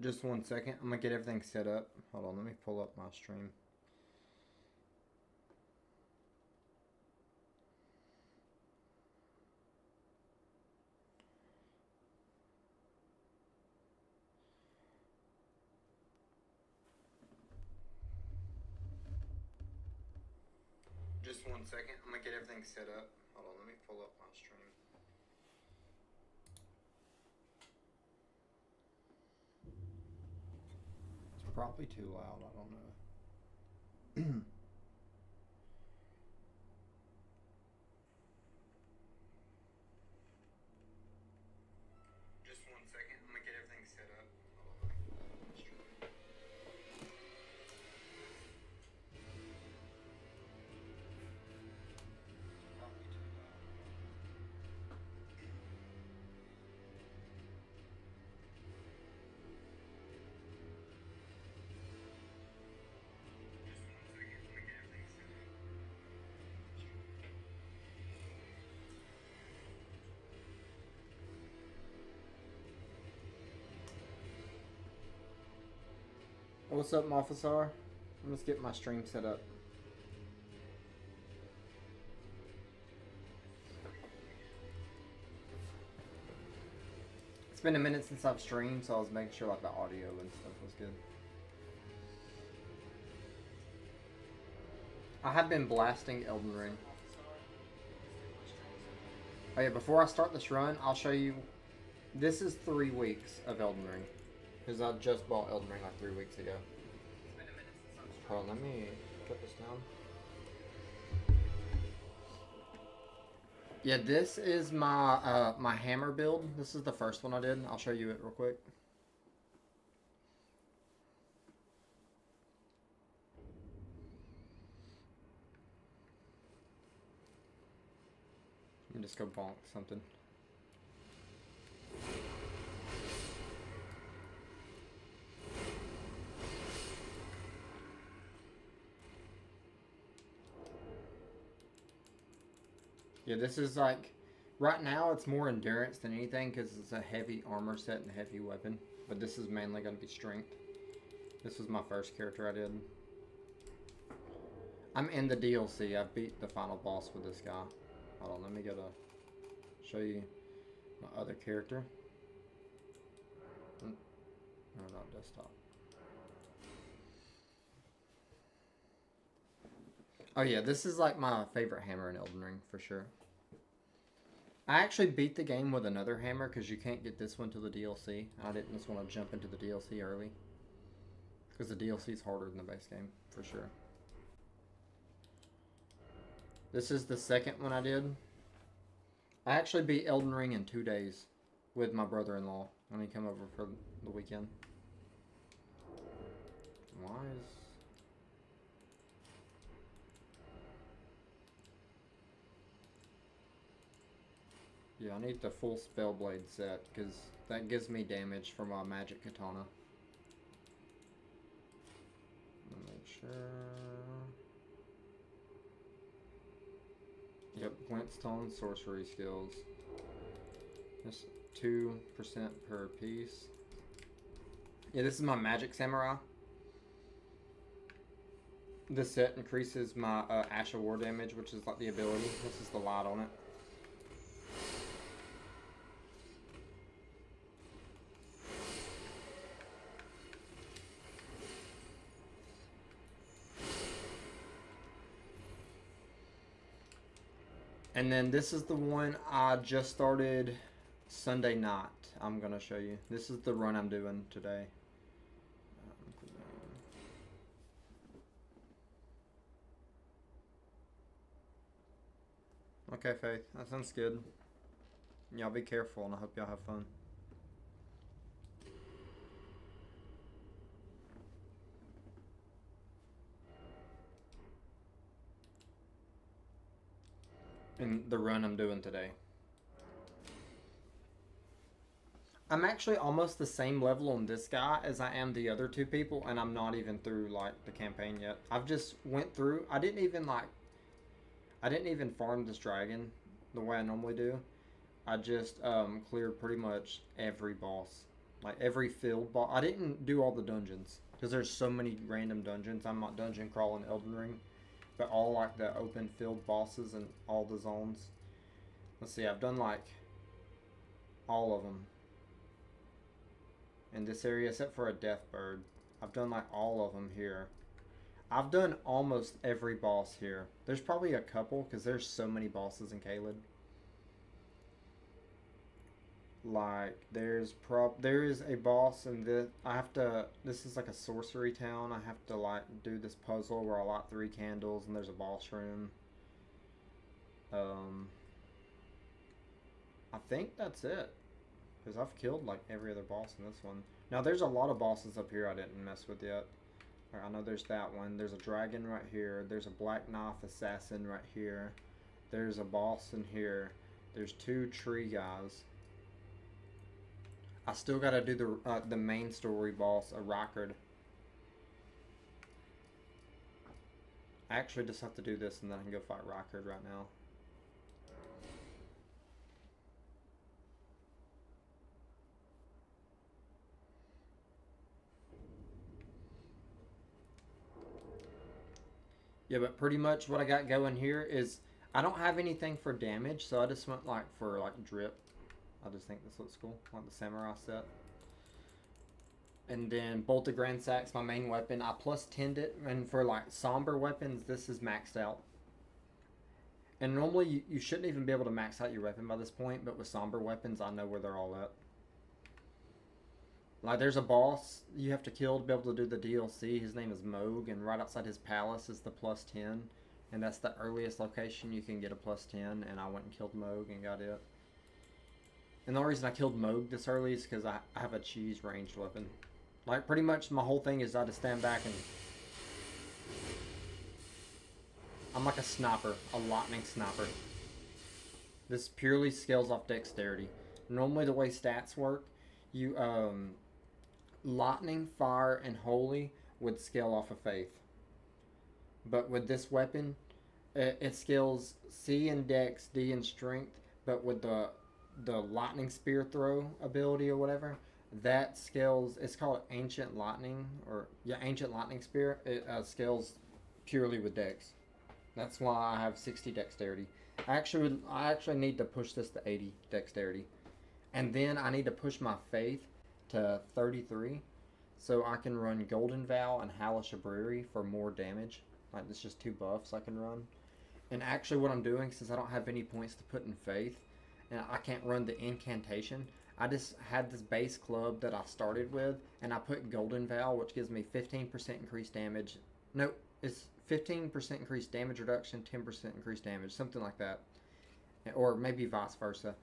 Just 1 second. I'm gonna get everything set up. Hold on, let me pull up my stream. Just 1 second. I'm gonna get everything set up. Hold on, let me pull up my stream. It's probably too loud. I don't know. Just 1 second. I'm gonna get everything set up. Hold on, let me pull up my stream. Probably too loud. Just 1 second. I'm gonna get everything set up. What's up, Mofasar? Let's get my stream set up. It's been a minute since I've streamed, so I was making sure like the audio and stuff was good. I have been blasting Elden Ring. Oh yeah, before I start this run, I'll show you. This is 3 weeks of Elden Ring. Because I just bought Elden Ring like 3 weeks ago. Hold on, let me put this down. Yeah, this is my my hammer build. This is the first one I did. I'll show you it real quick. Let me just go bonk something. Yeah, this is like, right now it's more endurance than anything because it's a heavy armor set and heavy weapon. But this is mainly going to be strength. This was my first character I did. I'm in the DLC. I beat the final boss with this guy. Hold on, let me go to show you my other character. No, not desktop. Oh yeah, this is like my favorite hammer in Elden Ring for sure. I actually beat the game with another hammer because you can't get this one to the DLC. I didn't just want to jump into the DLC early. Because the DLC is harder than the base game, for sure. This is the second one I did. I actually beat Elden Ring in 2 days with my brother-in-law when he came over for the weekend. Why is... Yeah, I need the full Spellblade set, because that gives me damage for my magic katana. Make sure... Yep, glintstone sorcery skills. Just 2% per piece. Yeah, this is my magic samurai. This set increases my Asha War damage, which is like the ability. This is the light on it. And then this is the one I just started Sunday night. I'm going to show you. This is the run I'm doing today. Okay, Faith. That sounds good. Y'all be careful, and I hope y'all have fun. In the run I'm doing today. I'm actually almost the same level on this guy as I am the other 2 people, and I'm not even through like the campaign yet. I've just went through. I didn't even farm this dragon the way I normally do. I just cleared pretty much every boss Like every field boss. I didn't do all the dungeons because there's so many random dungeons. I'm not dungeon crawling Elden Ring, but all like the open field bosses and all the zones. Let's see, I've done like all of them in this area except for a death bird. I've done like all of them here. I've done almost every boss here. There's probably a couple because there's so many bosses in Caelid. Like there is a boss in this. I have to. This is like a sorcery town. I have to like do this puzzle where I light 3 candles and there's a boss room. I think that's it. Because I've killed like every other boss in this one. Now there's a lot of bosses up here I didn't mess with yet. Right, I know there's that one. There's a dragon right here. There's a black knife assassin right here. There's a boss in here. There's 2 tree guys. I still gotta do the main story boss, a Rockard. I actually just have to do this and then I can go fight Rockard right now. Yeah, but pretty much what I got going here is I don't have anything for damage, so I just went like for like drip. I just think this looks cool, like the samurai set. And then bolted Gransax, my main weapon. I plus 10'd it, and for like somber weapons, this is maxed out. And normally you shouldn't even be able to max out your weapon by this point, but with somber weapons, I know where they're all at. Like there's a boss you have to kill to be able to do the DLC. His name is Moog, and right outside his palace is the plus 10. And that's the earliest location you can get a plus 10, and I went and killed Moog and got it. And the only reason I killed Moog this early is because I have a cheese ranged weapon. Like pretty much my whole thing is I just stand back and... I'm like a sniper, a lightning sniper. This purely scales off dexterity. Normally the way stats work, you lightning, fire, and holy would scale off of faith. But with this weapon, it scales C in dex, D in strength, but with the lightning spear throw ability or whatever, that scales, it's called ancient lightning, or yeah, ancient lightning spear. It scales purely with dex. That's why I have 60 dexterity. I actually need to push this to 80 dexterity. And then I need to push my faith to 33 so I can run Golden Vow and Hellish Brewery for more damage. Like, it's just 2 buffs I can run. And actually what I'm doing, since I don't have any points to put in faith, and I can't run the incantation, I just had this base club that I started with, and I put Golden Vow, which gives me 15% increased damage. No, it's 15% increased damage reduction, 10% increased damage, something like that. Or maybe vice versa.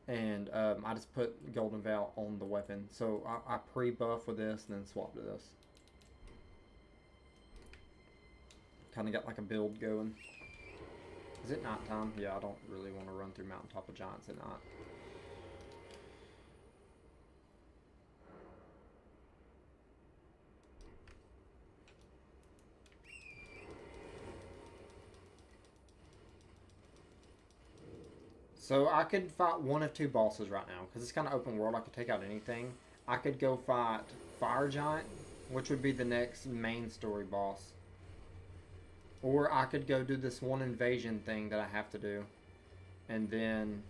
And I just put Golden Vow on the weapon. So I pre-buff with this and then swap to this. Kind of got like a build going. Is it nighttime? Yeah, I don't really want to run through Mountaintop of Giants at night. So I could fight one of 2 bosses right now, because it's kind of open world. I could take out anything. I could go fight Fire Giant, which would be the next main story boss. Or I could go do this one invasion thing that I have to do. And then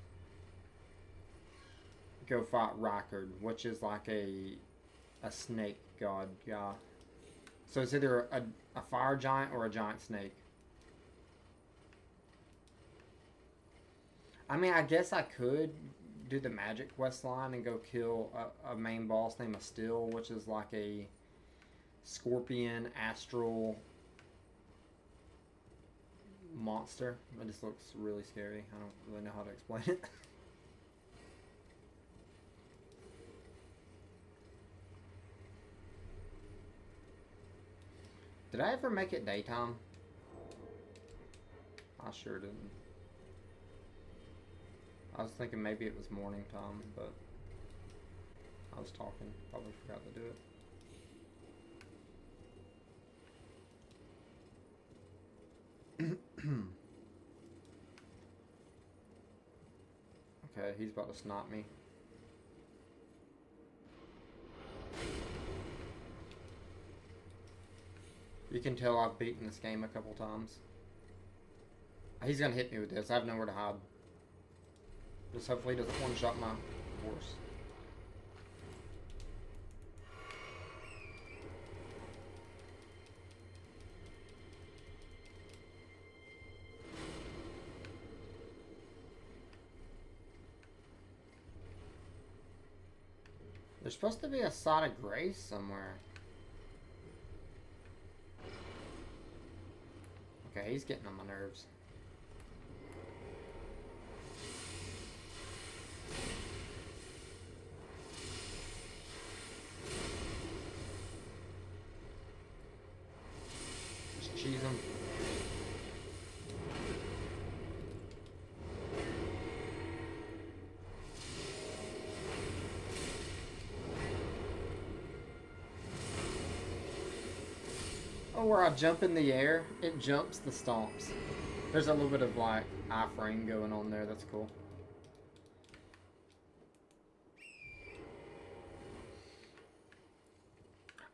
go fight Rockard, which is like a snake god guy. So it's either a fire giant or a giant snake. I mean, I guess I could do the magic quest line and go kill a main boss named Still, which is like a scorpion astral monster. It just looks really scary. I don't really know how to explain it. Did I ever make it daytime? I sure didn't. I was thinking maybe it was morning time, but I was talking. Probably forgot to do it. Okay, he's about to snipe me. You can tell I've beaten this game a couple times. He's gonna hit me with this. I have nowhere to hide. Just hopefully he doesn't one-shot my horse. There's supposed to be a side of grace somewhere. Okay, he's getting on my nerves. Just cheese him. Oh, where I jump in the air, it jumps the stomps. There's a little bit of like iframe going on there. That's cool.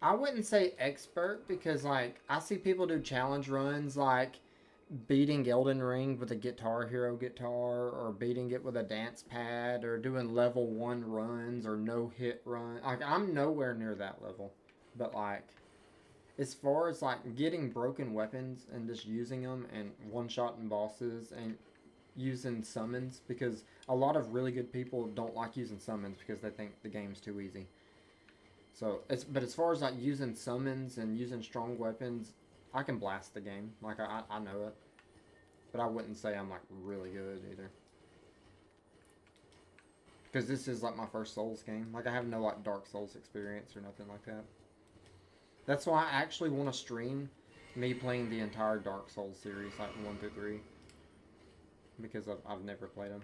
I wouldn't say expert because like I see people do challenge runs like beating Elden Ring with a Guitar Hero guitar or beating it with a dance pad or doing level 1 runs or no hit run. Like I'm nowhere near that level. But like as far as like getting broken weapons and just using them and one-shotting bosses and using summons, because a lot of really good people don't like using summons because they think the game's too easy. So but as far as like using summons and using strong weapons, I can blast the game. Like I know it, but I wouldn't say I'm like really good either. Because this is like my first Souls game. Like I have no like Dark Souls experience or nothing like that. That's why I actually want to stream me playing the entire Dark Souls series, like 1 through 3. Because I've never played them.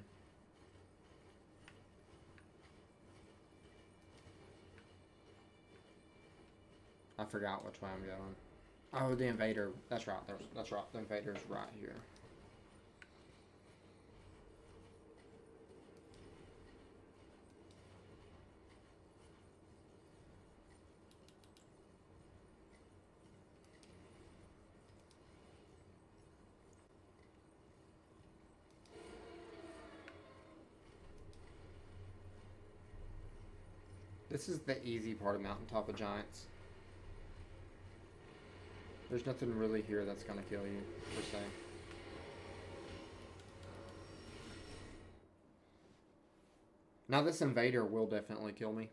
I forgot which way I'm going. Oh, the invader. That's right. That's right. The invader's right here. This is the easy part of Mountaintop of Giants. There's nothing really here that's gonna kill you, per se. Now this invader will definitely kill me.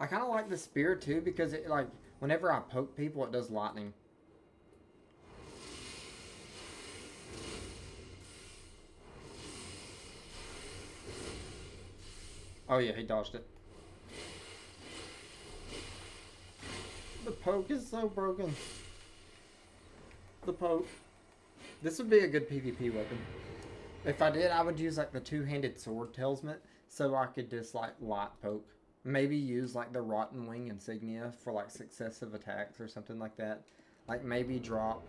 I kind of like the spear too because it like whenever I poke people, it does lightning. Oh yeah, he dodged it. The poke is so broken. The poke. This would be a good PvP weapon. If I did, I would use like the two-handed sword talisman so I could just like light poke. Maybe use like the Rotten Wing insignia for like successive attacks or something like that. Like maybe drop.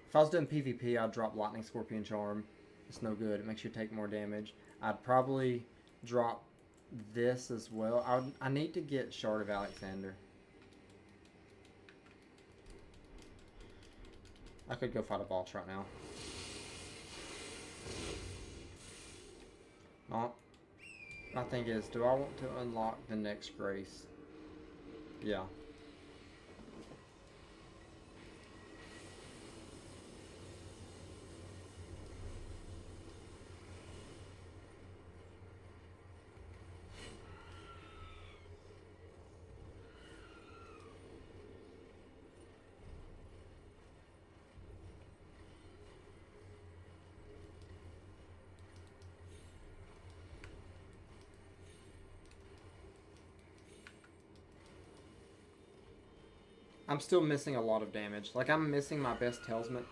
If I was doing PvP, I'd drop Lightning Scorpion Charm. It's no good. It makes you take more damage. I'd probably drop this as well. I need to get Shard of Alexander. I could go fight a boss right now. No. My thing is, do I want to unlock the next grace? Yeah. I'm still missing a lot of damage. Like, I'm missing my best talisman,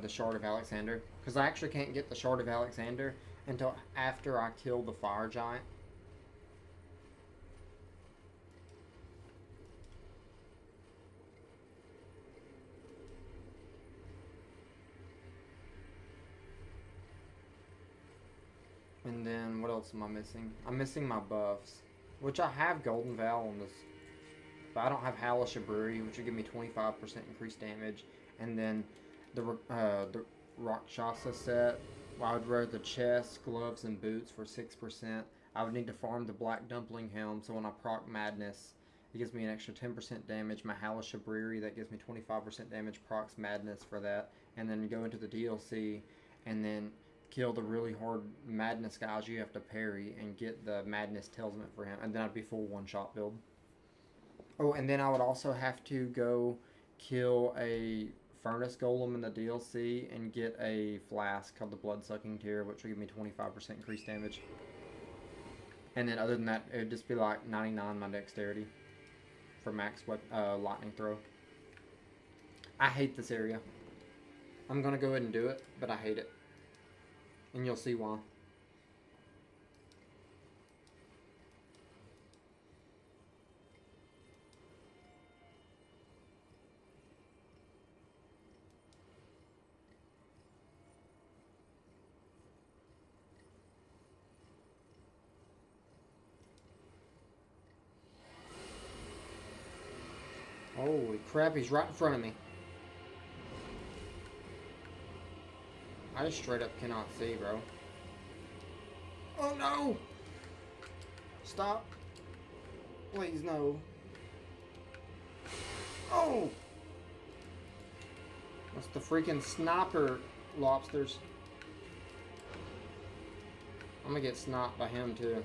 the Shard of Alexander. Because I actually can't get the Shard of Alexander until after I kill the fire giant. And then, what else am I missing? I'm missing my buffs. Which I have Golden Vow on this But I don't have Hellish Brewery, which would give me 25% increased damage. And then the Rakshasa set, I would wear the chest, gloves, and boots for 6%. I would need to farm the Black Dumpling Helm, so when I proc Madness, it gives me an extra 10% damage. My Hellish Brewery, that gives me 25% damage, procs Madness for that. And then go into the DLC, and then kill the really hard Madness guys you have to parry, and get the Madness Talisman for him. And then I'd be full one-shot build. Oh, and then I would also have to go kill a Furnace Golem in the DLC and get a flask called the Blood-Sucking Tear, which will give me 25% increased damage. And then other than that, it would just be like 99 my dexterity for max lightning throw. I hate this area. I'm going to go ahead and do it, but I hate it. And you'll see why. Holy crap, he's right in front of me. I just straight up cannot see, bro. Oh no! Stop. Please, no. Oh! That's the freaking sniper lobsters. I'm gonna get sniped by him too.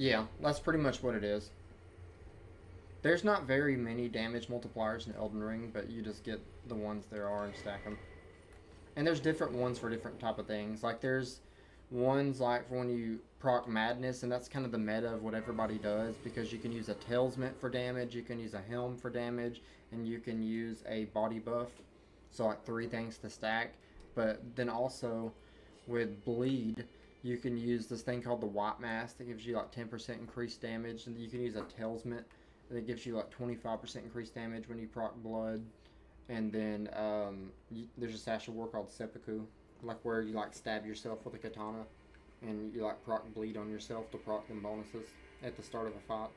Yeah, that's pretty much what it is. There's not very many damage multipliers in Elden Ring, but you just get the ones there are and stack them. And there's different ones for different type of things. Like there's ones like for when you proc Madness, and that's kind of the meta of what everybody does, because you can use a Talisman for damage, you can use a Helm for damage, and you can use a body buff. So like 3 things to stack. But then also with Bleed, you can use this thing called the White Mask that gives you like 10% increased damage, and you can use a Talisman that gives you like 25% increased damage when you proc Blood. And then there's a Sasha War called Seppuku, like where you like stab yourself with a katana, and you like proc Bleed on yourself to proc them bonuses at the start of a fight.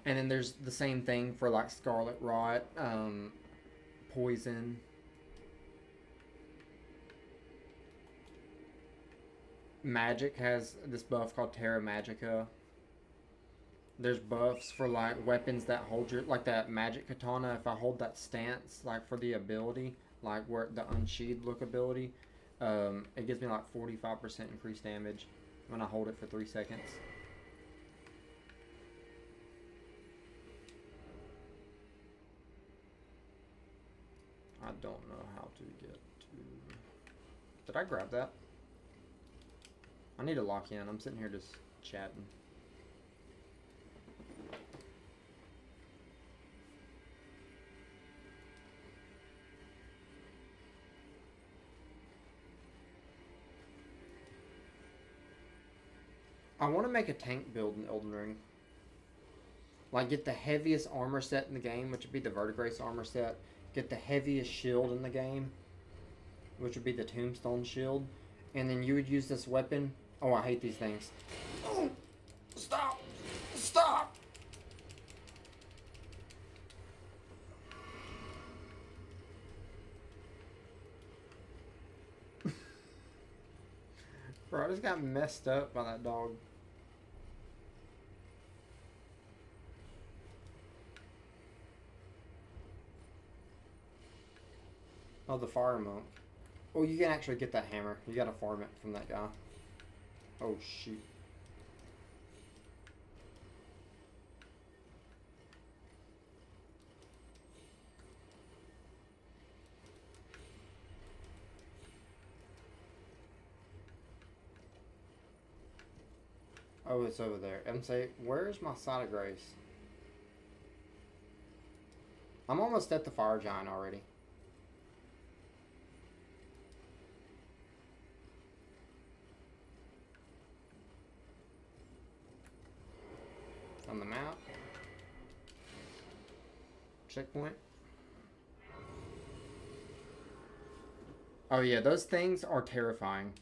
And then there's the same thing for like Scarlet Rot, Poison. Magic has this buff called Terra Magica. There's buffs for like weapons that hold your, like that magic katana. If I hold that stance, like for the ability, like where the unsheathed look ability, it gives me like 45% increased damage when I hold it for 3 seconds. I don't know how to get to. Did I grab that? I need to lock in. I'm sitting here just chatting. I want to make a tank build in Elden Ring. Like get the heaviest armor set in the game, which would be the Vertigrace armor set. Get the heaviest shield in the game, which would be the Tombstone shield. And then you would use this weapon. Oh, I hate these things. Oh, stop! Stop! Bro, I just got messed up by that dog. Oh, the fire monk. Oh, you can actually get that hammer. You gotta farm it from that guy. Oh, shoot. Oh, it's over there. I'm saying, where's my side of grace? I'm almost at the fire giant already. On the map. Checkpoint. Oh yeah, those things are terrifying.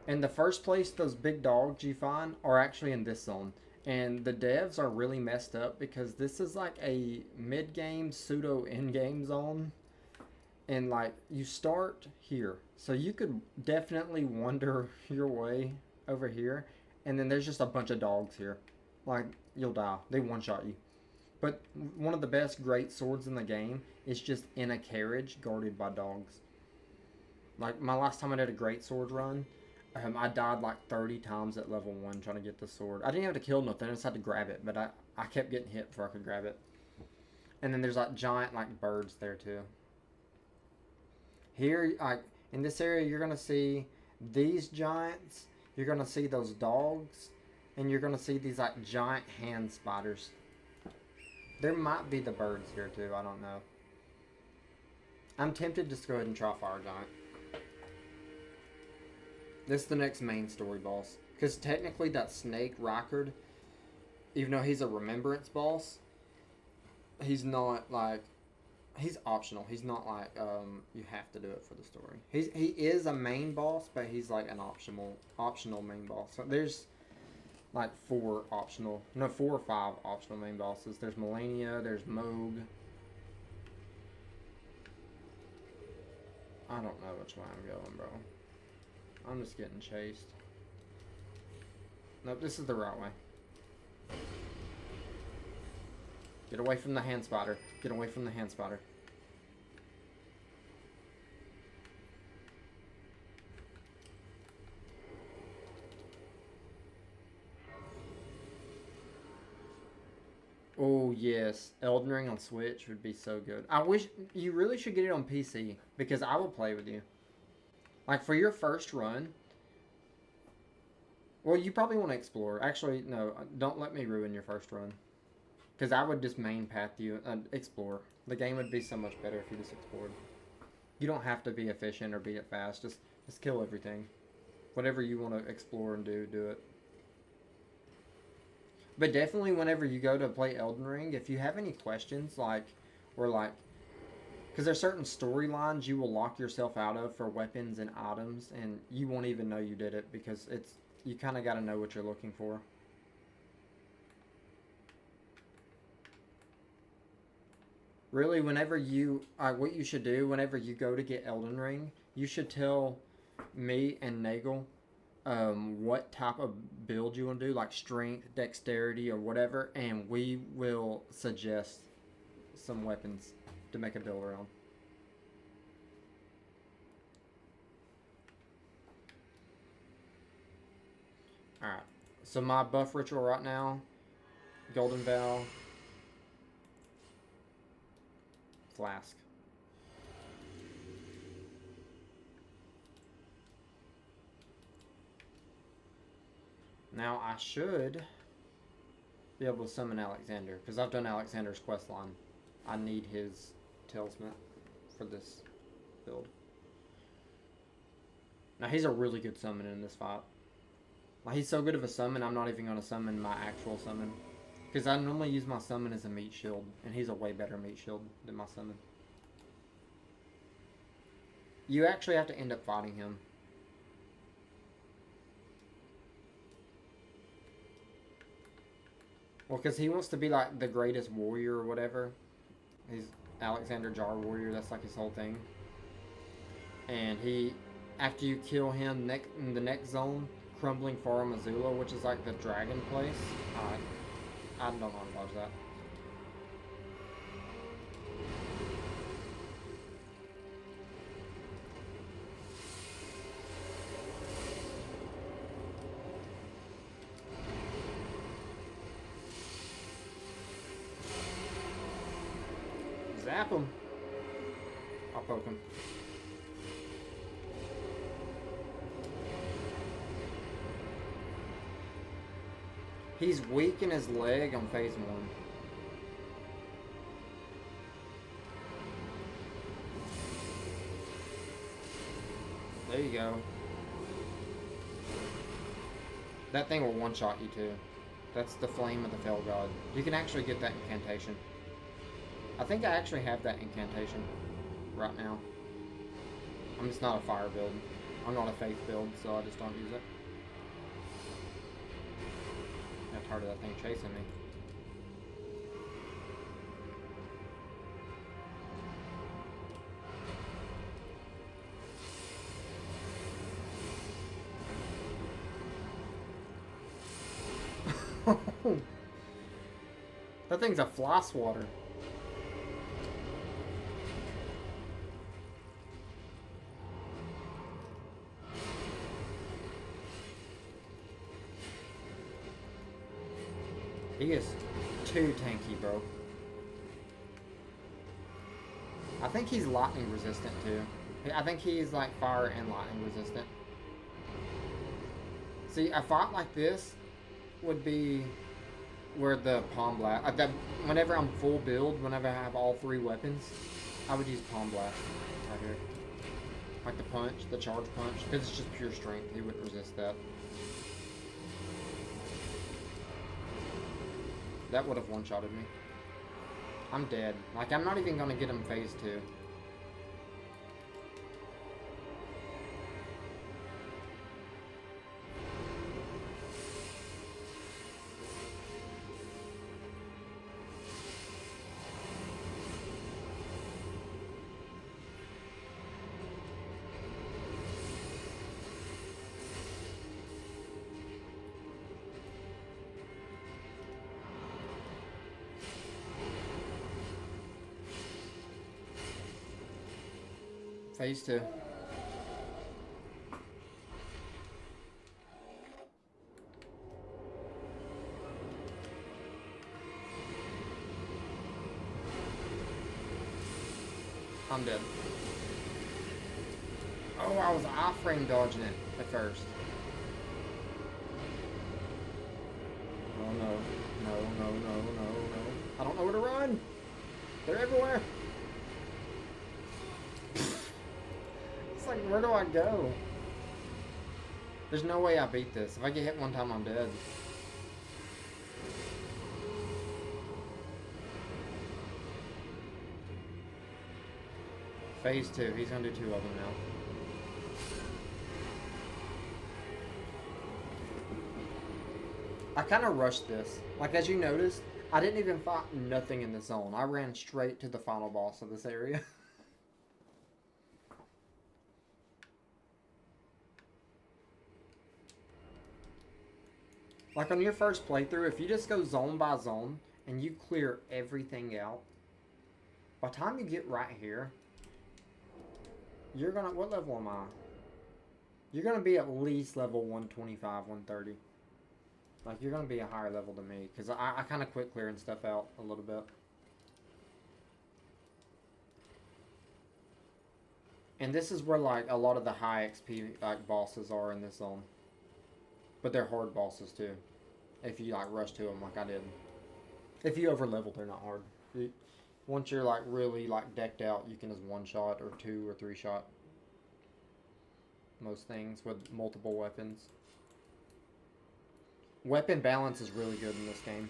In the first place, those big dogs you find are actually in this zone. And the devs are really messed up because this is like a mid-game pseudo in-game zone. And like you start here. So you could definitely wander your way over here. And then there's just a bunch of dogs here. Like you'll die. They one-shot you. But one of the best great swords in the game is just in a carriage guarded by dogs. Like my last time I did a great sword run, I died like 30 times at level 1 trying to get the sword. I didn't have to kill nothing, I just had to grab it, but I kept getting hit before I could grab it. And then there's like giant like birds there too. Here, like in this area, you're gonna see these giants, you're gonna see those dogs, and you're gonna see these like giant hand spiders. There might be the birds here too, I don't know. I'm tempted just to go ahead and try Fire Giant. This is the next main story boss. Because technically that snake, Rykard, even though he's a remembrance boss, he's not like... He's optional. He's not like, you have to do it for the story. He is a main boss, but he's like an optional main boss. So there's like 4 or 5 optional main bosses. There's Melania, there's Moog. I don't know which way I'm going, bro. I'm just getting chased. Nope, this is the right way. Get away from the hand spider. Get away from the hand spider. Oh yes, Elden Ring on Switch would be so good. I wish you really should get it on PC because I will play with you. Like for your first run. Well, you probably want to explore. Actually, no, don't let me ruin your first run. Because I would just main path you and explore. The game would be so much better if you just explored. You don't have to be efficient or beat it fast. Just kill everything. Whatever you want to explore and do it. But definitely whenever you go to play Elden Ring, if you have any questions, like, or like, because there's certain storylines you will lock yourself out of for weapons and items, and you won't even know you did it because it's, you kind of got to know what you're looking for. Really, whenever you, what you should do whenever you go to get Elden Ring, you should tell me and Nagel what type of build you want to do, like strength, dexterity, or whatever, and we will suggest some weapons to make a build around. Alright, so my buff ritual right now, Golden Veil, Flask. Now I should be able to summon Alexander, because I've done Alexander's quest line. I need his talisman for this build. Now he's a really good summon in this fight. Like he's so good of a summon, I'm not even going to summon my actual summon. Because I normally use my summon as a meat shield, and he's a way better meat shield than my summon. You actually have to end up fighting him. Well, because he wants to be like the greatest warrior or whatever. He's Alexander Jar Warrior, that's like his whole thing. And he, after you kill him in the next zone, Crumbling Forum Azula, which is like the dragon place. I don't know how to dodge that. Zap him. I'll poke him. He's weak in his leg on phase 1. There you go. That thing will one-shot you too. That's the Flame of the Fell God. You can actually get that incantation. I think I actually have that incantation right now. I'm just not a fire build. I'm not a faith build, so I just don't use it. I'm tired of that thing chasing me. That thing's a fly swatter. He is too tanky, bro. I think he's lightning resistant too. I think he's like fire and lightning resistant. See, a fight like this would be where the palm blast. Whenever I'm full build, whenever I have all 3 weapons, I would use palm blast right here. Like the punch, the charge punch, because it's just pure strength. He wouldn't resist that. That would have one-shotted me. I'm dead. Like, I'm not even gonna get him phase 2. Phase 2. I'm dead. Oh, I was I-frame dodging it at first. Oh no. No. I don't know where to run. They're everywhere. It's like, where do I go? There's no way I beat this. If I get hit one time, I'm dead. Phase 2. He's gonna do 2 of them now. I kind of rushed this. Like, as you noticed, I didn't even fight nothing in the zone. I ran straight to the final boss of this area. Like, on your first playthrough, if you just go zone by zone and you clear everything out, by the time you get right here, you're gonna... What level am I? You're gonna be at least level 125, 130. Like, you're gonna be a higher level than me, because I kind of quit clearing stuff out a little bit. And this is where, like, a lot of the high XP, like, bosses are in this zone. But they're hard bosses, too. If you, like, rush to them like I did. If you over-level, they're not hard. Once you're, like, really, like, decked out, you can just one-shot or 2 or 3-shot most things with multiple weapons. Weapon balance is really good in this game.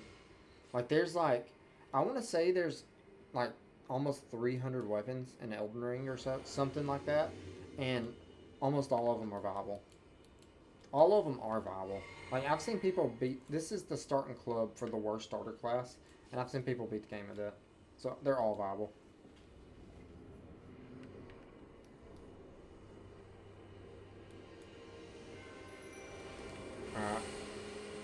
Like, there's, like... I want to say there's, like, almost 300 weapons in Elden Ring or so. Something like that. And almost all of them are viable. All of them are viable. Like, I've seen people beat... This is the starting club for the worst starter class. And I've seen people beat the game at that. So, they're all viable. Alright.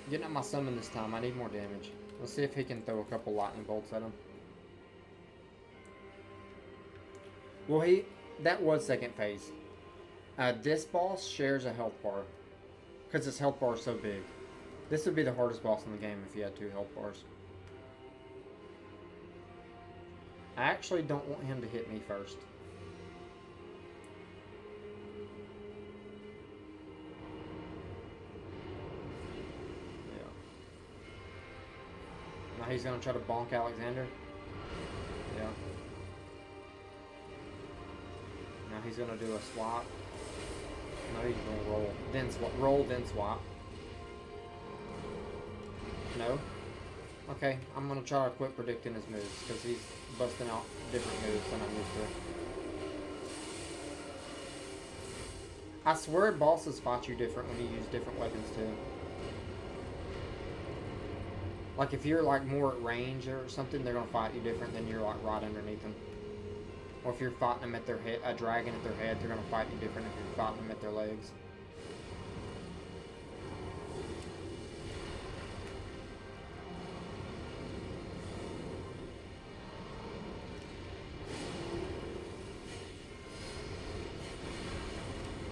Getting up my summon this time. I need more damage. Let's see if he can throw a couple lightning bolts at him. Well, that was second phase. This boss shares a health bar. Because his health bar is so big. This would be the hardest boss in the game if you had 2 health bars. I actually don't want him to hit me first. Yeah. Now he's going to try to bonk Alexander. Yeah. Now he's going to do a swap. No, he's going to roll. Then swap. Roll, then swap. No. Okay, I'm going to try to quit predicting his moves, because he's busting out different moves than I'm used I swear bosses fight you different when you use different weapons too. Like if you're like more at range or something, they're gonna fight you different than you're like right underneath them. Or if you're fighting them at their head, a dragon at their head, they're gonna fight you different if you're fighting them at their legs.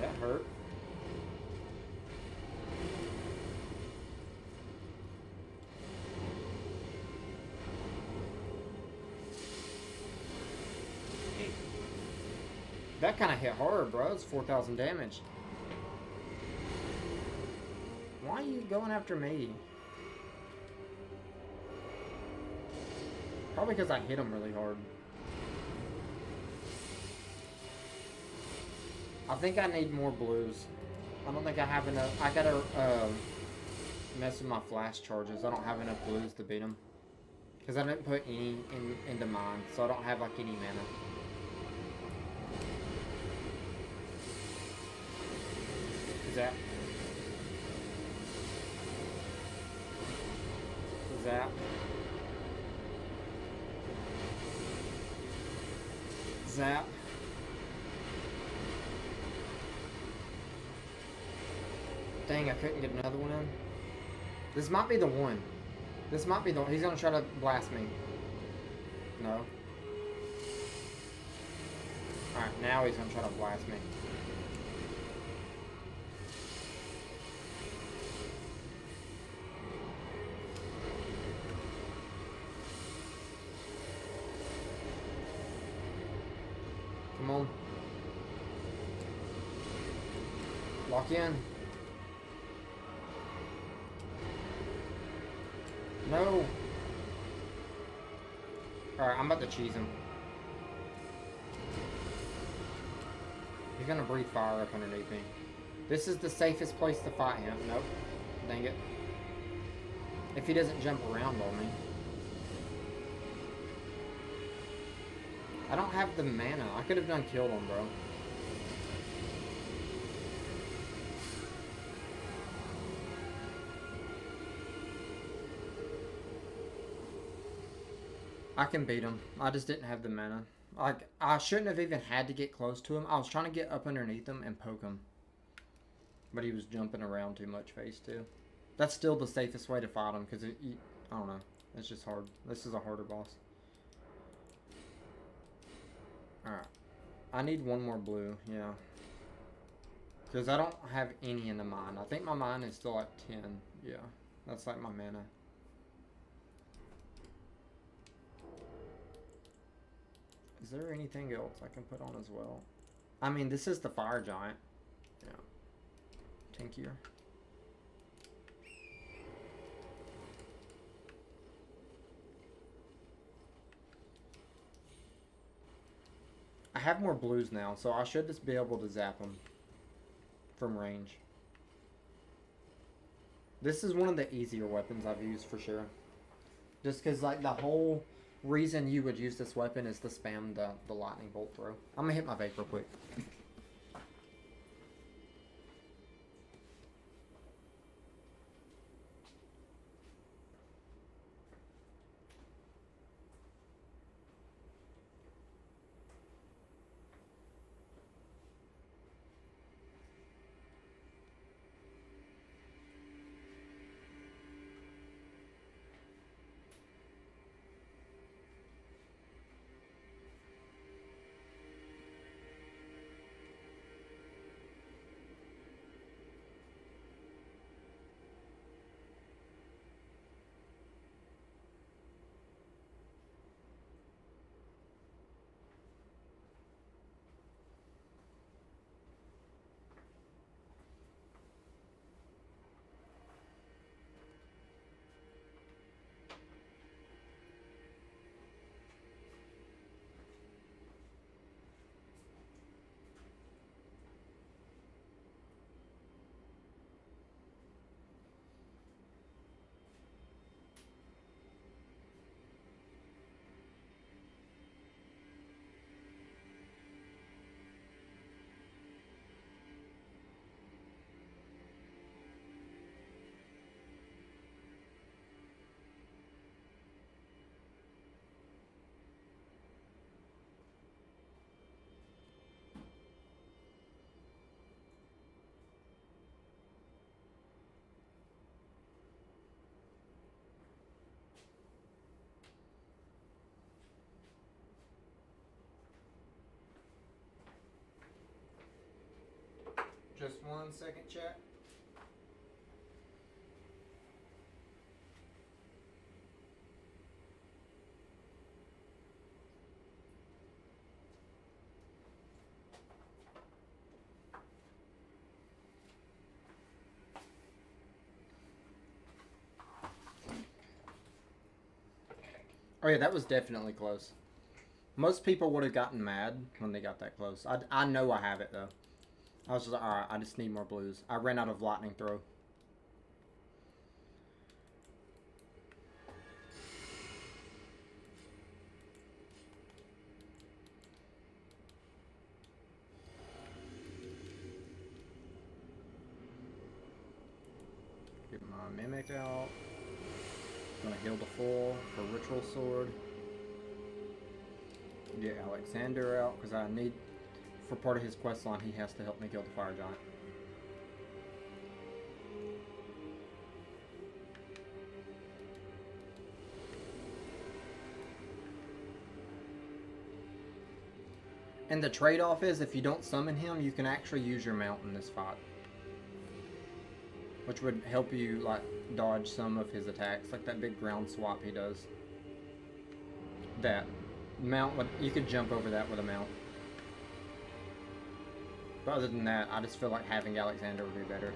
That hurt. That kind of hit hard, bro. It's 4,000 damage. Why are you going after me? Probably because I hit him really hard. I think I need more blues. I don't think I have enough. I gotta mess with my flash charges. I don't have enough blues to beat him. Because I didn't put any into mine, so I don't have like any mana. Zap. Zap. Zap. Dang, I couldn't get another one in. This might be the one. This might be the one. He's gonna try to blast me. No. Alright, now he's gonna try to blast me. Come on. Lock in. No. Alright, I'm about to cheese him. He's gonna breathe fire up underneath me. This is the safest place to fight him. Nope. Dang it. If he doesn't jump around on me. I don't have the mana. I could have done killed him, bro. I can beat him. I just didn't have the mana. Like, I shouldn't have even had to get close to him. I was trying to get up underneath him and poke him. But he was jumping around too much phase 2. That's still the safest way to fight him, because I don't know. It's just hard. This is a harder boss. Alright. I need one more blue, yeah. Because I don't have any in the mine. I think my mine is still at 10. Yeah, that's like my mana. Is there anything else I can put on as well? I mean, this is the fire giant. Yeah. Tankier. I have more blues now, so I should just be able to zap them from range. This is one of the easier weapons I've used for sure. Just because, like, the whole reason you would use this weapon is to spam the lightning bolt throw. I'm gonna hit my vape real quick. 1 second, chat. Oh yeah, that was definitely close. Most people would have gotten mad when they got that close. I know I have it though. I was just like, alright, I just need more blues. I ran out of lightning throw. Get my mimic out. Gonna heal the full for ritual sword. Get Alexander out because I need, for part of his quest line, he has to help me kill the fire giant. And the trade-off is if you don't summon him, you can actually use your mount in this fight, which would help you like dodge some of his attacks, like that big ground swap he does. That mount, you could jump over that with a mount. But other than that, I just feel like having Alexander would be better.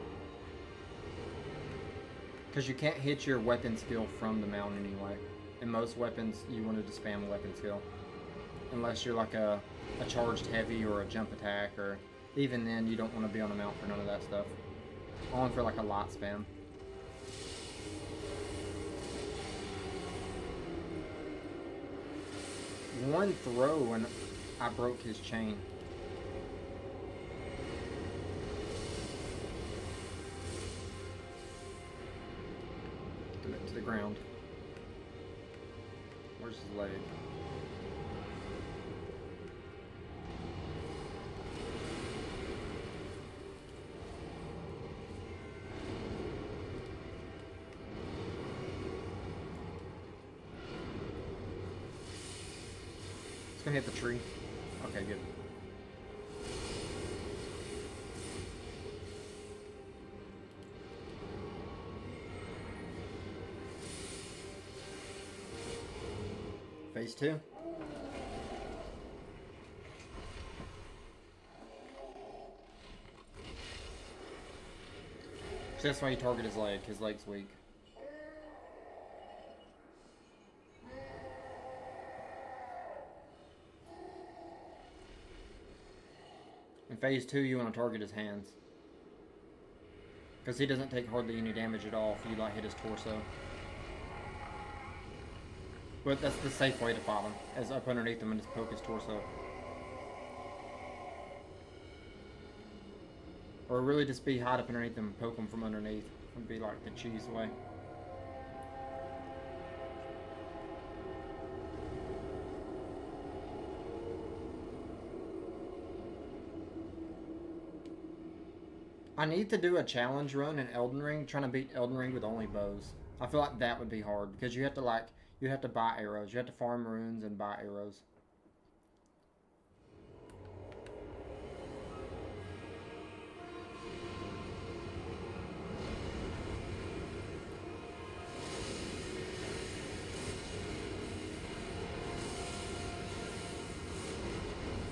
Because you can't hit your weapon skill from the mount anyway. In most weapons, you wanted to spam a weapon skill. Unless you're like a charged heavy or a jump attack, or even then, you don't want to be on a mount for none of that stuff. On for like a light spam. One throw and I broke his chain. To the ground. Where's his leg? It's gonna hit the tree. Okay, good. Phase 2. So that's why you target his leg. His leg's weak. In phase 2, you want to target his hands. Because he doesn't take hardly any damage at all if you like hit his torso. But that's the safe way to fight him, is up underneath him and just poke his torso. Or really just be hide up underneath him and poke him from underneath. Would be like the cheese way. I need to do a challenge run in Elden Ring, trying to beat Elden Ring with only bows. I feel like that would be hard, because you have to buy arrows. You have to farm runes and buy arrows.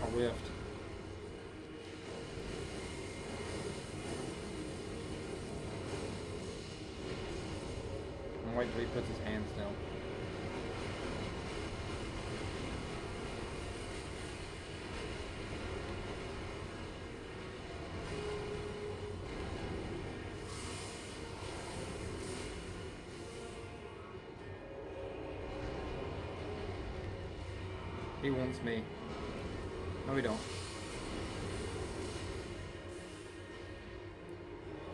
I whiffed. I'm waiting till he puts his hands down. He wants me. No, we don't.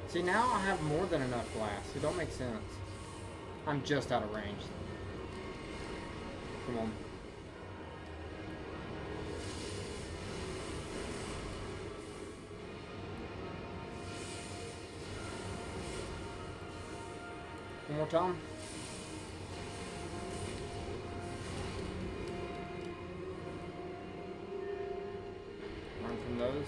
See, now I have more than enough glass. It don't make sense. I'm just out of range. Come on. One more time. Learn from those.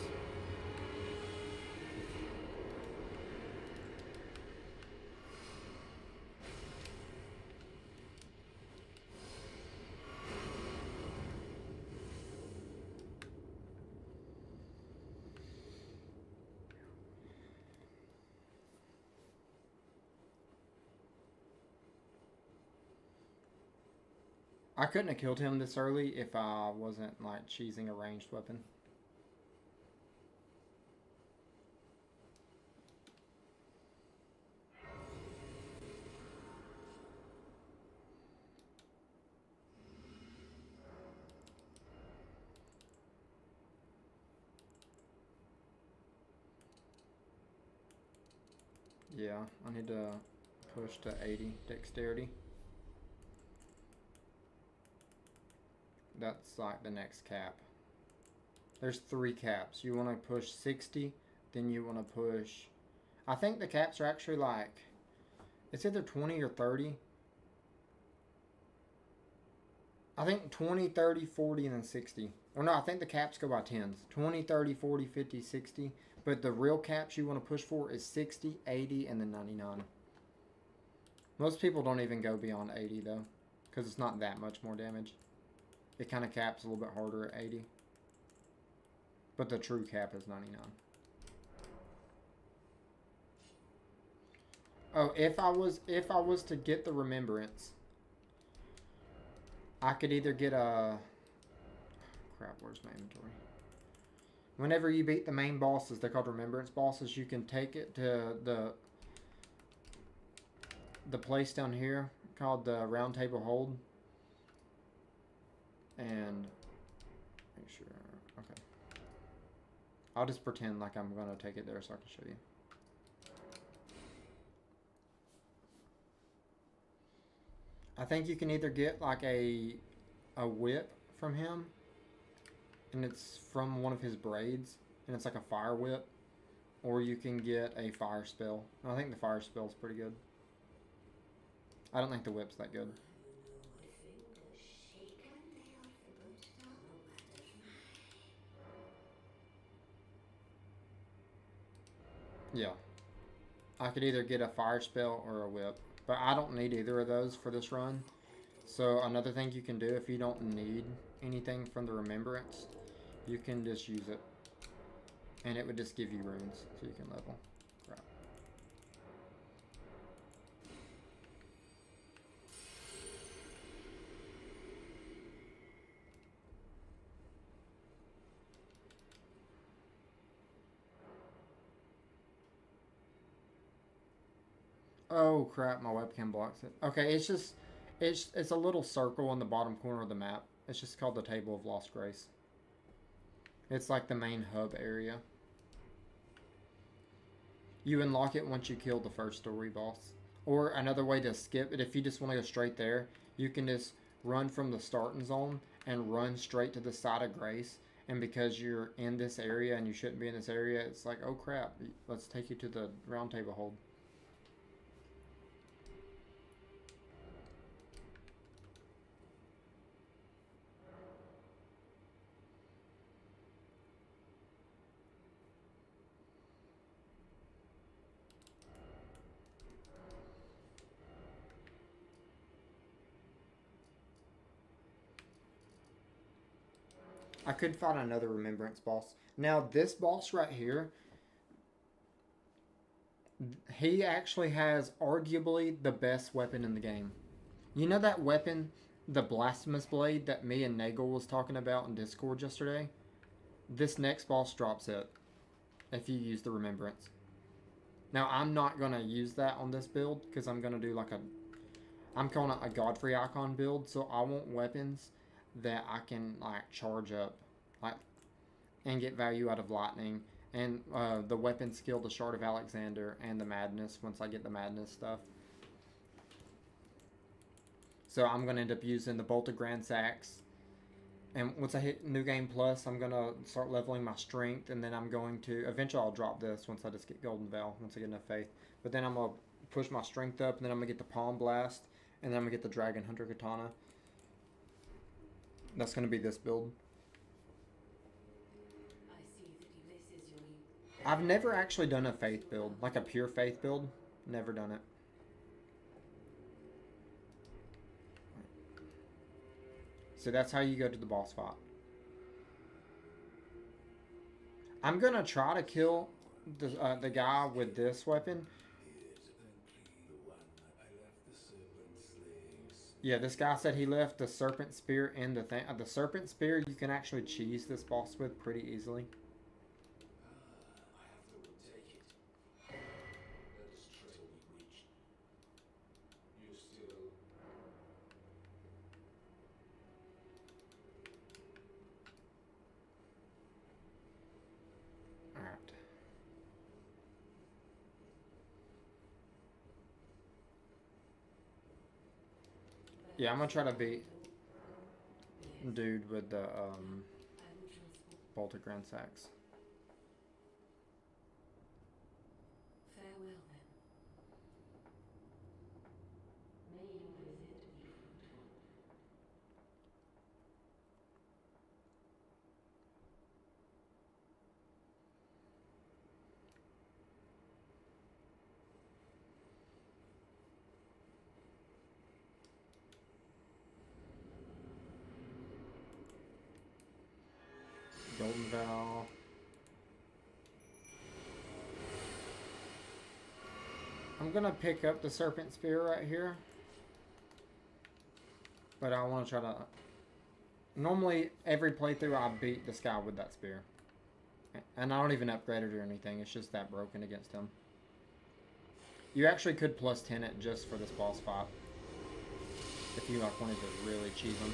I couldn't have killed him this early if I wasn't like cheesing a ranged weapon. Yeah, I need to push to 80 dexterity. That's like the next cap. There's 3 caps. You want to push 60, then you want to push... I think the caps are actually like... It's either 20 or 30. I think 20, 30, 40, and then 60. Or no, I think the caps go by 10s. 20, 30, 40, 50, 60. But the real caps you want to push for is 60, 80, and then 99. Most people don't even go beyond 80 though, because it's not that much more damage. It kind of caps a little bit harder at 80. But the true cap is 99. Oh, if I was to get the remembrance, I could either get a... Crap, where's my inventory? Whenever you beat the main bosses, they're called remembrance bosses, you can take it to the place down here called the Round Table Hold. And make sure... Okay. I'll just pretend like I'm going to take it there so I can show you. I think you can either get like a whip from him, and it's from one of his braids, and it's like a fire whip, or you can get a fire spell. I think the fire spell is pretty good. I don't think the whip's that good. Yeah. I could either get a fire spell or a whip, but I don't need either of those for this run. So another thing you can do if you don't need anything from the remembrance, you can just use it. And it would just give you runes so you can level. Right. Oh crap, my webcam blocks it. Okay, it's just it's a little circle in the bottom corner of the map. It's just called the Table of Lost Grace. It's like the main hub area. You unlock it once you kill the first story boss. Or another way to skip it, if you just want to go straight there, you can just run from the starting zone and run straight to the side of Grace. And because you're in this area and you shouldn't be in this area, it's like, oh crap, let's take you to the Round Table Hold. I could find another remembrance boss. Now, this boss right here, he actually has arguably the best weapon in the game. You know that weapon, the Blasphemous Blade that me and Nagel was talking about in Discord yesterday? This next boss drops it if you use the remembrance. Now, I'm not going to use that on this build because I'm going to do like I'm calling it a Godfrey Icon build, so I want weapons that I can like charge up like and get value out of lightning, and the weapon skill, the Shard of Alexander, and the Madness once I get the Madness stuff. So I'm going to end up using the Bolt of Gransax, and once I hit New Game Plus, I'm going to start leveling my strength, and then I'm going to eventually I'll drop this once I just get Golden Veil, once I get enough faith. But then I'm going to push my strength up, and then I'm going to get the Palm Blast, and then I'm going to get the Dragon Hunter Katana. That's going to be this build. I've never actually done a faith build, like a pure faith build. Never done it. So that's how you go to the boss fight. I'm going to try to kill the guy with this weapon. Yeah, this guy said he left the serpent spear in the thing. The serpent spear you can actually cheese this boss with pretty easily. Alright. Yeah, I'm gonna try to beat dude with the bolted Gransax. Farewell then. May your visit be fruitful. Golden Val. I'm gonna pick up the serpent spear right here. But I want to try to... Normally, every playthrough I beat this guy with that spear. And I don't even upgrade it or anything. It's just that broken against him. You actually could plus 10 it just for this boss fight. If you like wanted to really cheese him.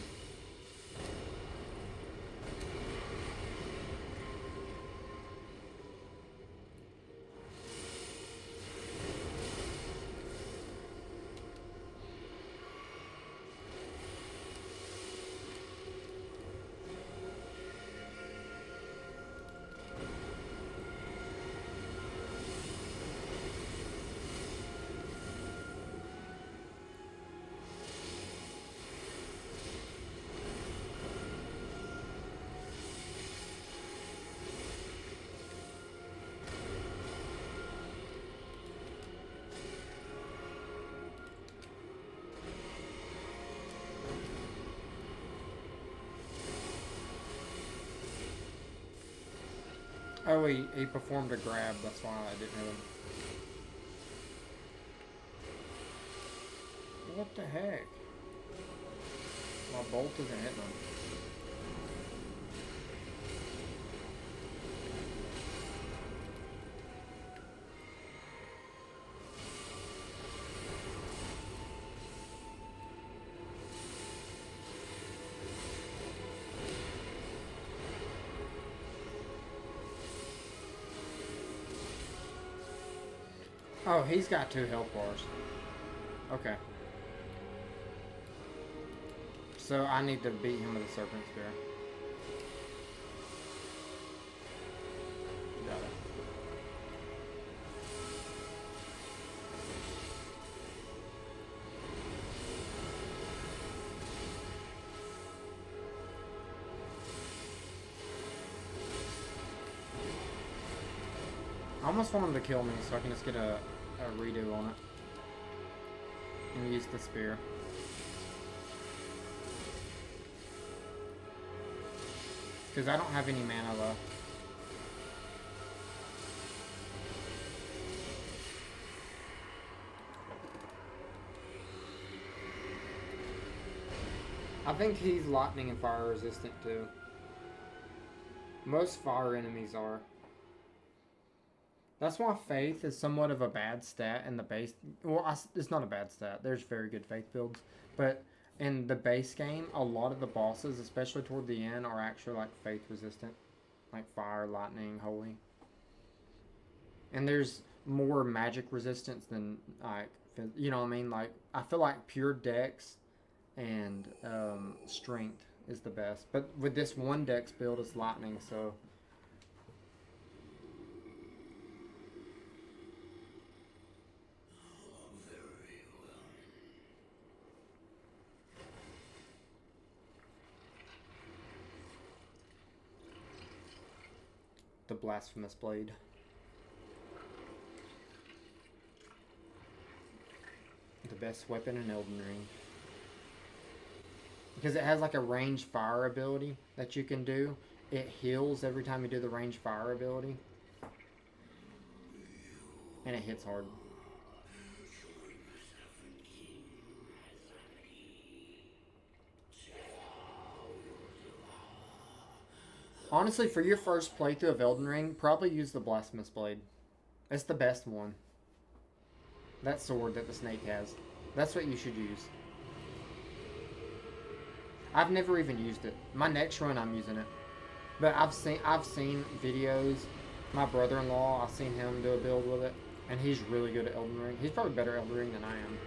Oh, he performed a grab. That's why I didn't hit him. What the heck? My bolt isn't hitting him. Oh, he's got 2 health bars. Okay. So I need to beat him with a serpent spear. Got it. I almost want him to kill me so I can just get a redo on it. And use the spear. Because I don't have any mana left. I think he's lightning and fire resistant too. Most fire enemies are. That's why Faith is somewhat of a bad stat in the base. Well, it's not a bad stat. There's very good Faith builds. But in the base game, a lot of the bosses, especially toward the end, are actually like Faith resistant. Like fire, lightning, holy. And there's more magic resistance than, like, you know what I mean? Like, I feel like pure dex and strength is the best. But with this one dex build, it's lightning, so... The blasphemous blade. The best weapon in Elden Ring. Because it has like a range fire ability that you can do. It heals every time you do the range fire ability. And it hits hard. Honestly, for your first playthrough of Elden Ring, probably use the Blasphemous Blade. It's the best one. That sword that the snake has. That's what you should use. I've never even used it. My next run, I'm using it. But I've seen videos. My brother-in-law, I've seen him do a build with it, and he's really good at Elden Ring. He's probably better at Elden Ring than I am.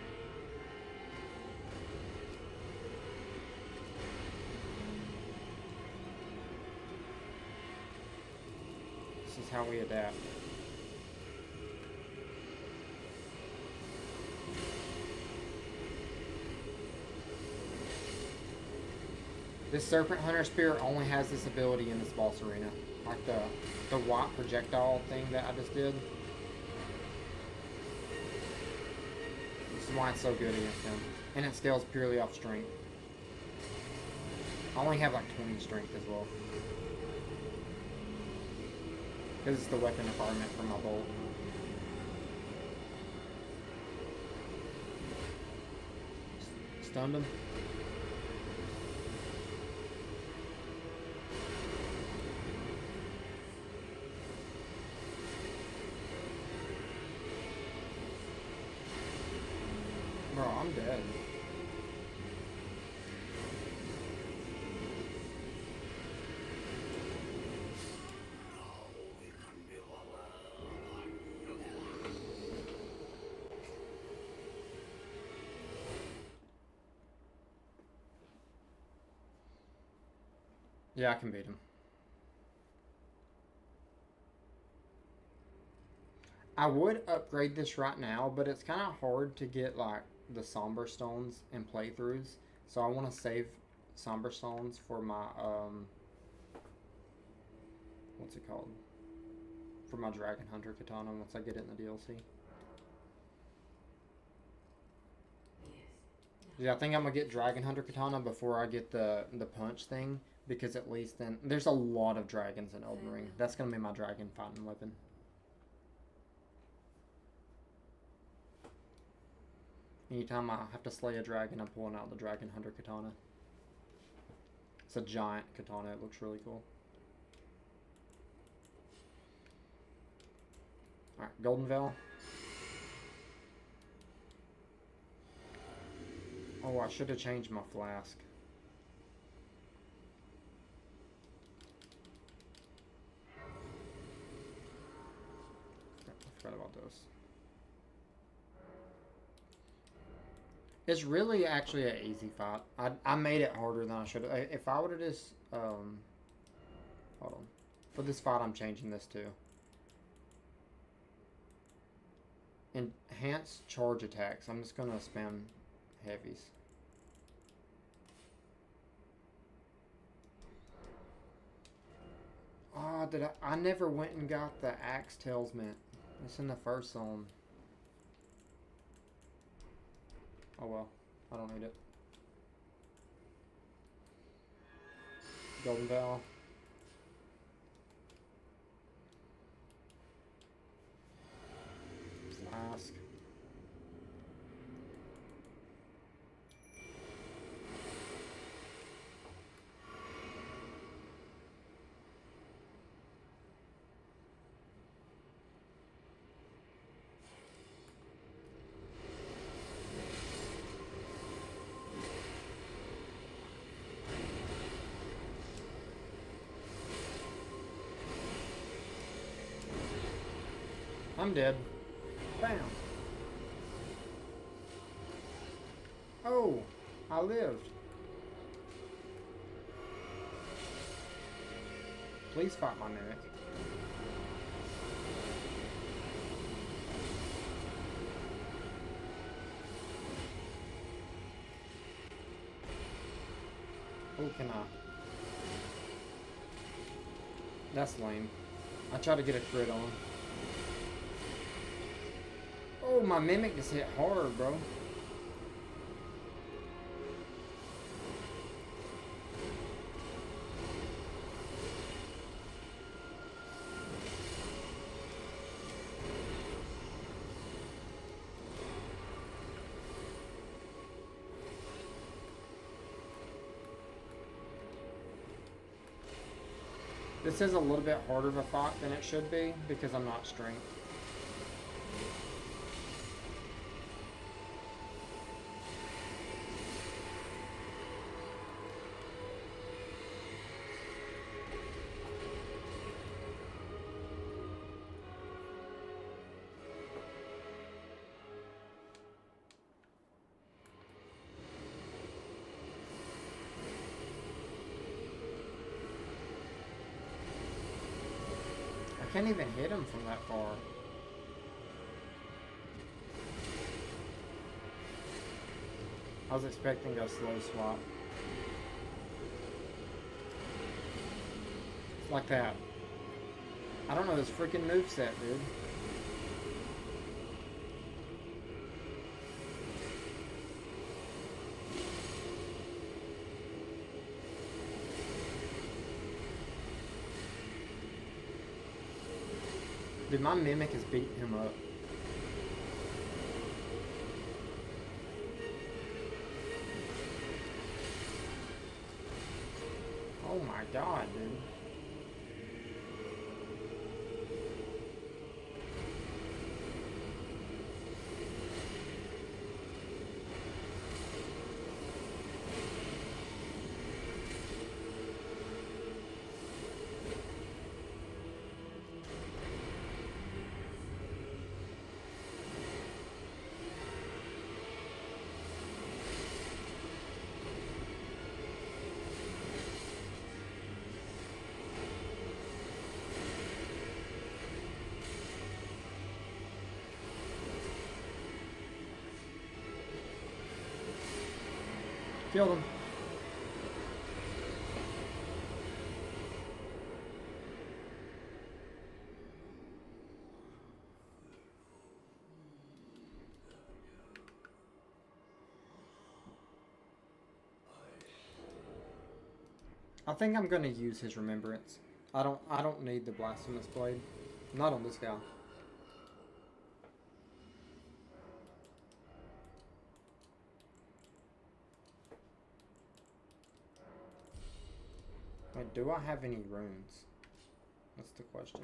This is how we adapt. This Serpent Hunter Spear only has this ability in this boss arena. Like the white projectile thing that I just did. This is why it's so good against him. And it scales purely off strength. I only have like 20 strength as well. Because it's the weapon requirement for my bolt. Stunned him. Bro, I'm dead. Yeah, I can beat him. I would upgrade this right now, but it's kind of hard to get like the Somber Stones in playthroughs. So I want to save Somber Stones for my what's it called? For my Dragon Hunter Katana once I get it in the DLC. Yeah, I think I'm gonna get Dragon Hunter Katana before I get the punch thing, because at least then there's a lot of dragons in Elden Ring. That's gonna be my dragon fighting weapon. Anytime I have to slay a dragon, I'm pulling out the Dragon Hunter Katana. It's a giant katana. It looks really cool. Alright, Golden Veil. Oh, I should have changed my flask. I forgot about those. It's really actually an easy fight. I made it harder than I should have. If I would have just hold on. For this fight, I'm changing this too. Enhanced charge attacks. I'm just gonna spam heavies. Oh, I never went and got the axe talisman. It's in the first zone. Oh well, I don't need it. Golden Veil. Flask. I'm dead. Bam. Oh, I lived. Please fight my mimic. Oh, can I? That's lame. I tried to get a crit on. Oh, my mimic just hit hard, bro. This is a little bit harder of a fight than it should be because I'm not strength. I can't even hit him from that far. I was expecting a slow swap. It's like that. I don't know this freaking moveset, dude. Dude, my Mimic is beating him up. Oh my god, dude. Killed him. I think I'm gonna use his remembrance. I don't need the blasphemous blade. Not on this guy. Wait, do I have any runes? That's the question.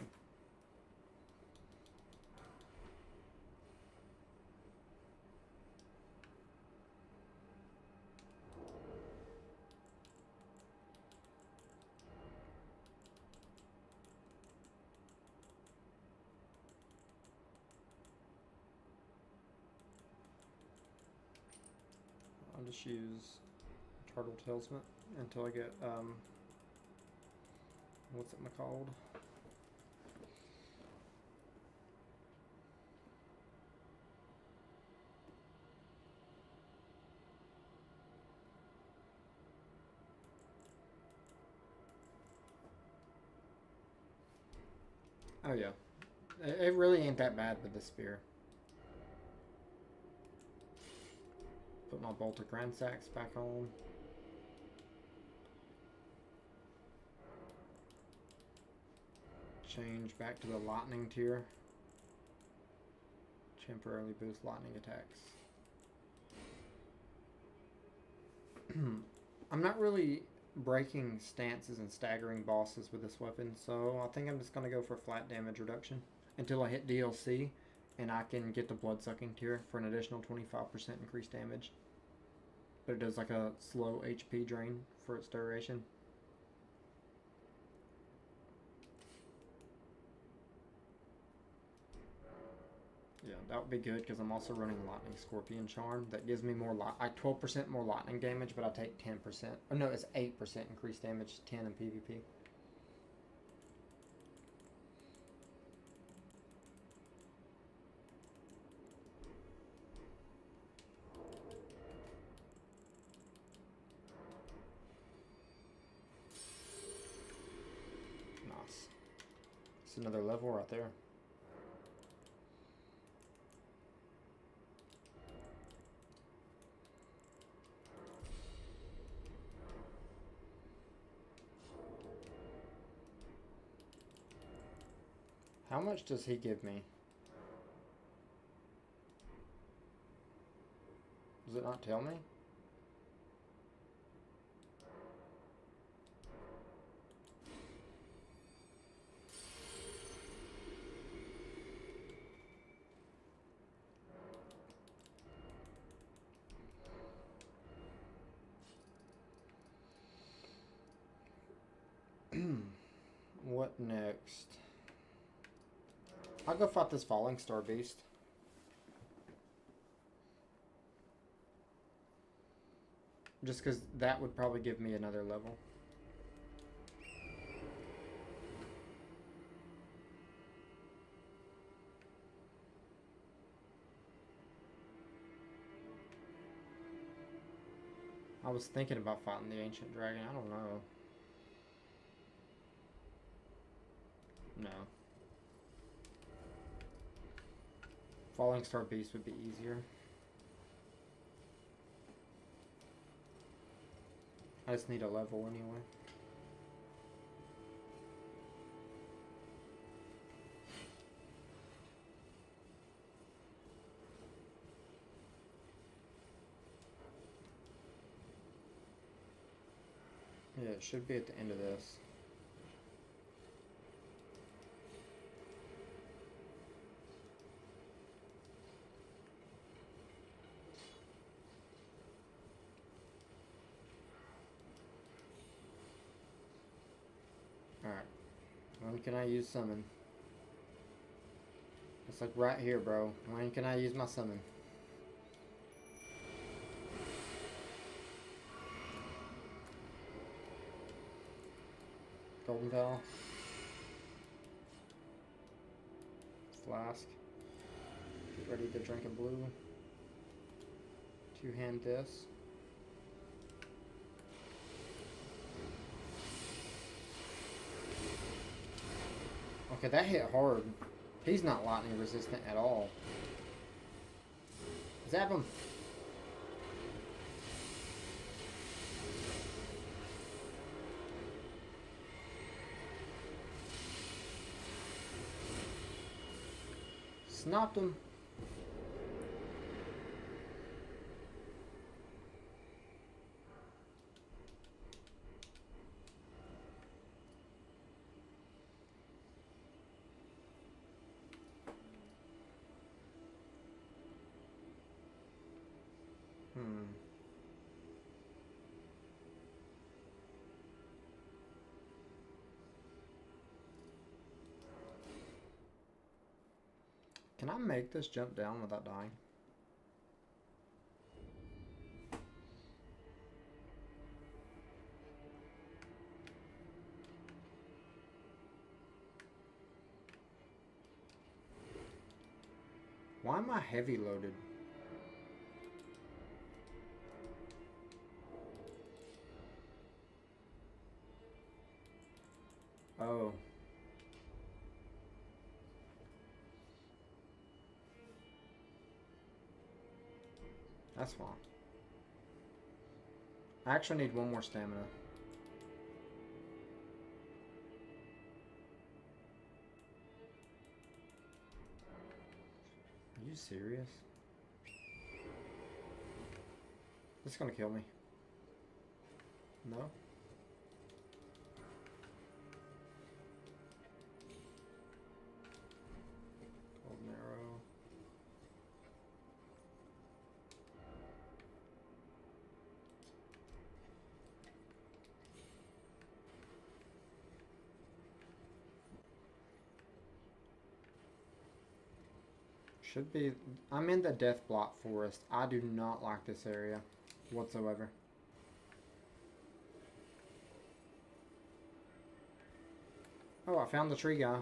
I'll just use Turtle Talisman until I get, what's it called? Oh yeah. It really ain't that bad with the spear. Put my bolt of Gransax back on. Change back to the lightning tier. Temporarily boost lightning attacks. I'm not really breaking stances and staggering bosses with this weapon, so I think I'm just going to go for flat damage reduction until I hit DLC and I can get the blood sucking tier for an additional 25% increased damage. But it does like a slow HP drain for its duration. Yeah, that would be good because I'm also running Lightning Scorpion Charm. That gives me more 12% more lightning damage, but I take 10%. Oh no, it's 8% increased damage, 10 in PvP. Nice. It's another level right there. How much does he give me? Does it not tell me? next? I'll go fight this Falling Star Beast. Just because that would probably give me another level. I was thinking about fighting the Ancient Dragon. I don't know. No. Falling Star Beast would be easier. I just need a level anyway. Yeah, it should be at the end of this. Alright. When can I use summon? It's like right here, bro. When can I use my summon? Golden Bell. Flask. Get ready to drink a blue. Two-hand this. Okay, that hit hard. He's not lightning resistant at all. Zap him. Snapped him. Can I make this jump down without dying? Why am I heavy loaded? Oh. That's fine. I actually need one more stamina. Are you serious? This is gonna kill me. No? Golden arrow. Should be. I'm in the Death Block Forest. I do not like this area whatsoever. Oh, I found the tree guy.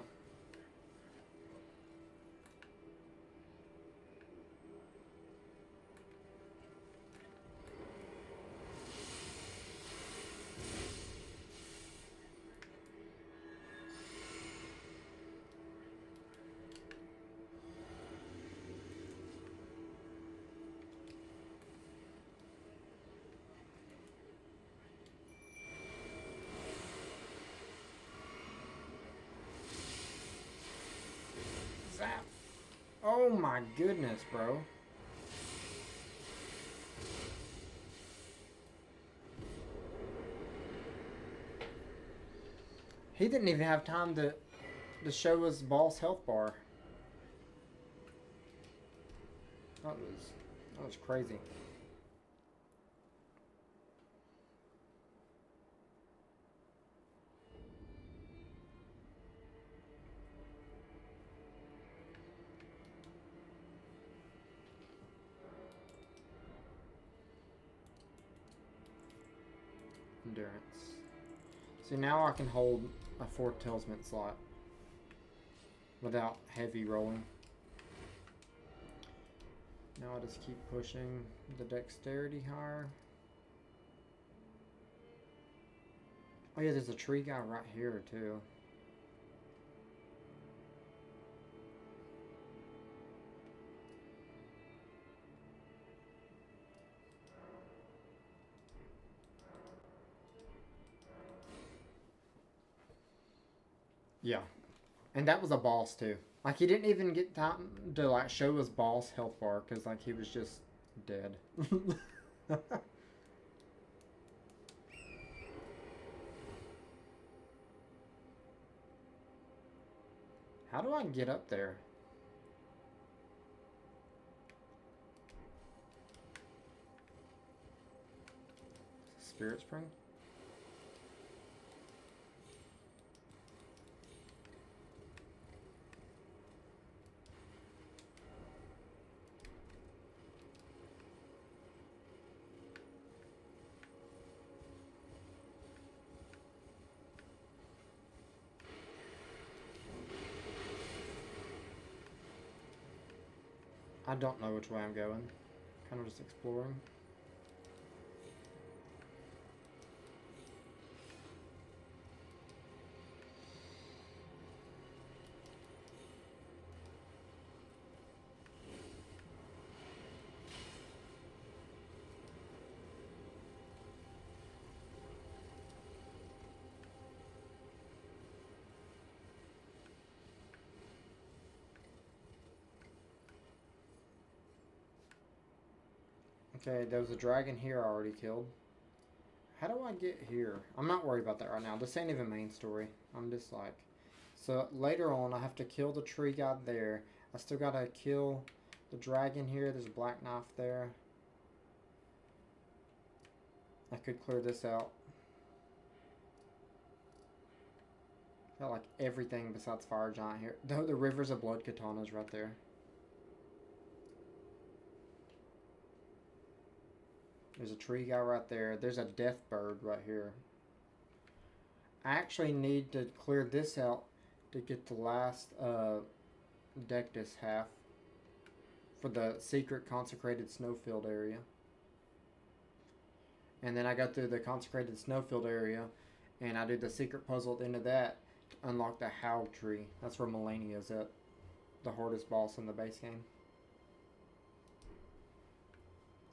Zap. Oh my goodness, bro. He didn't even have time to show his boss health bar. That was crazy. endurance. See, now I can hold a 4 talisman slot without heavy rolling. Now I just keep pushing the dexterity higher. Oh yeah, there's a tree guy right here too. Yeah. And that was a boss too. Like he didn't even get time to like show his boss health bar because like he was just dead. How do I get up there? Spirit Spring? I don't know which way I'm going. Kind of just exploring. Okay, there was a dragon here I already killed. How do I get here? I'm not worried about that right now. This ain't even main story. I'm just like... So later on, I have to kill the tree guy there. I still gotta kill the dragon here. There's a black knife there. I could clear this out. Got like everything besides Fire Giant here. The Rivers of Blood katana's right there. There's a tree guy right there. There's a death bird right here. I actually need to clear this out to get the last Dectus half for the secret consecrated snowfield area. And then I go through the consecrated snowfield area and I do the secret puzzle at the end of that to unlock the Howl tree. That's where Melania is at. The hardest boss in the base game.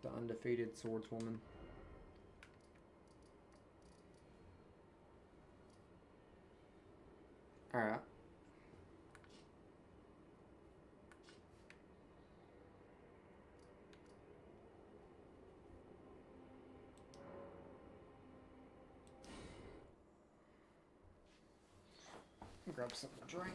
The undefeated swordswoman. Alright. Grab something to drink.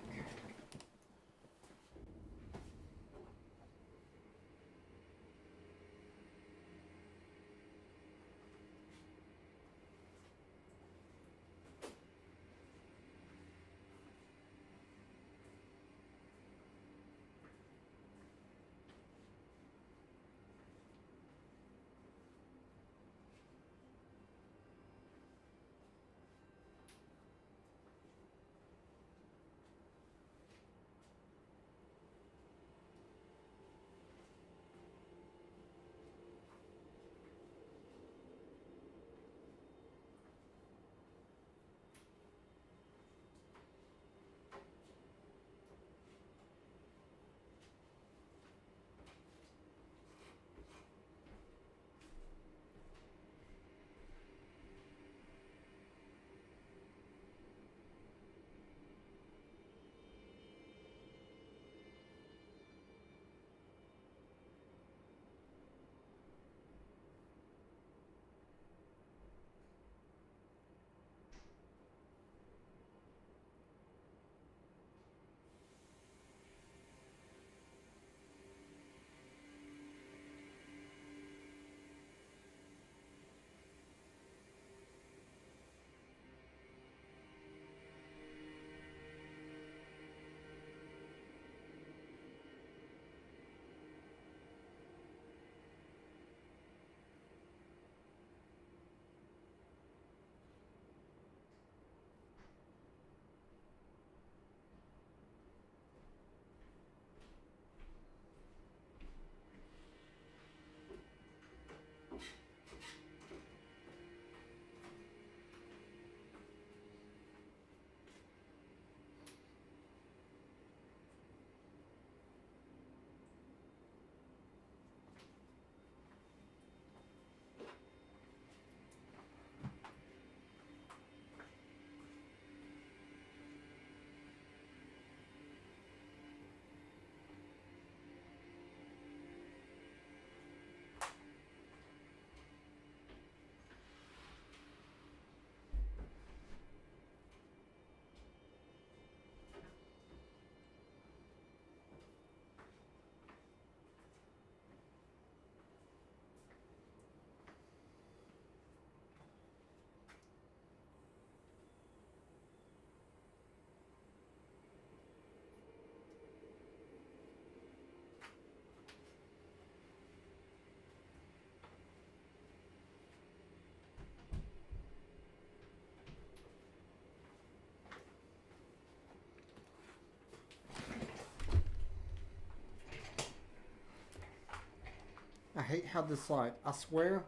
hate how this, like, I swear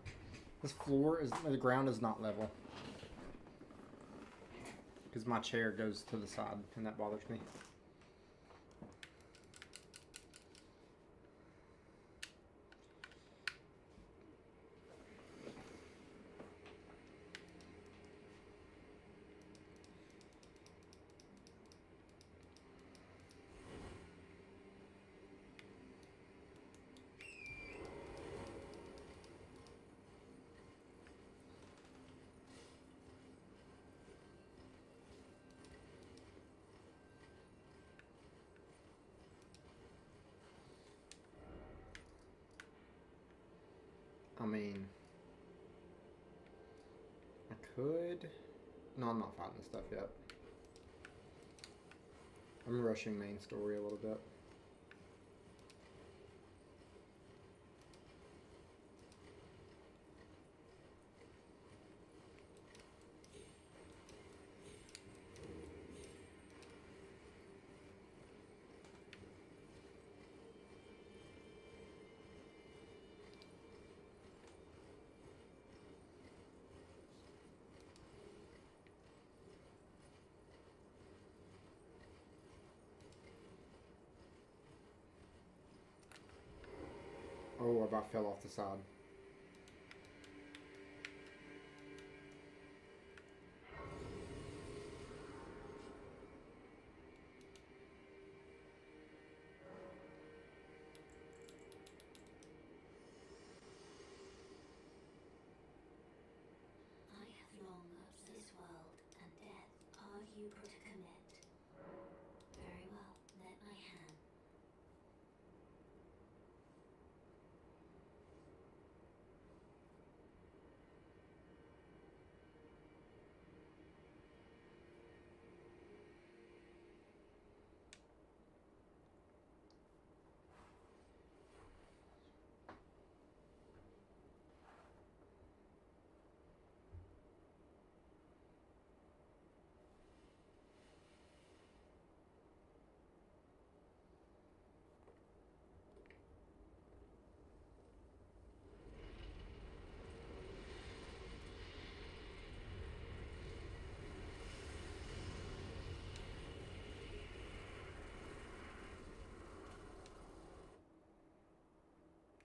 this floor is, the ground is not level. Because my chair goes to the side, and that bothers me. I mean, I could. No, I'm not fighting this stuff yet. I'm rushing main story a little bit. Oh, I about fell off the side. I have long loved this world, and death are you to commit. Very well, let my hand.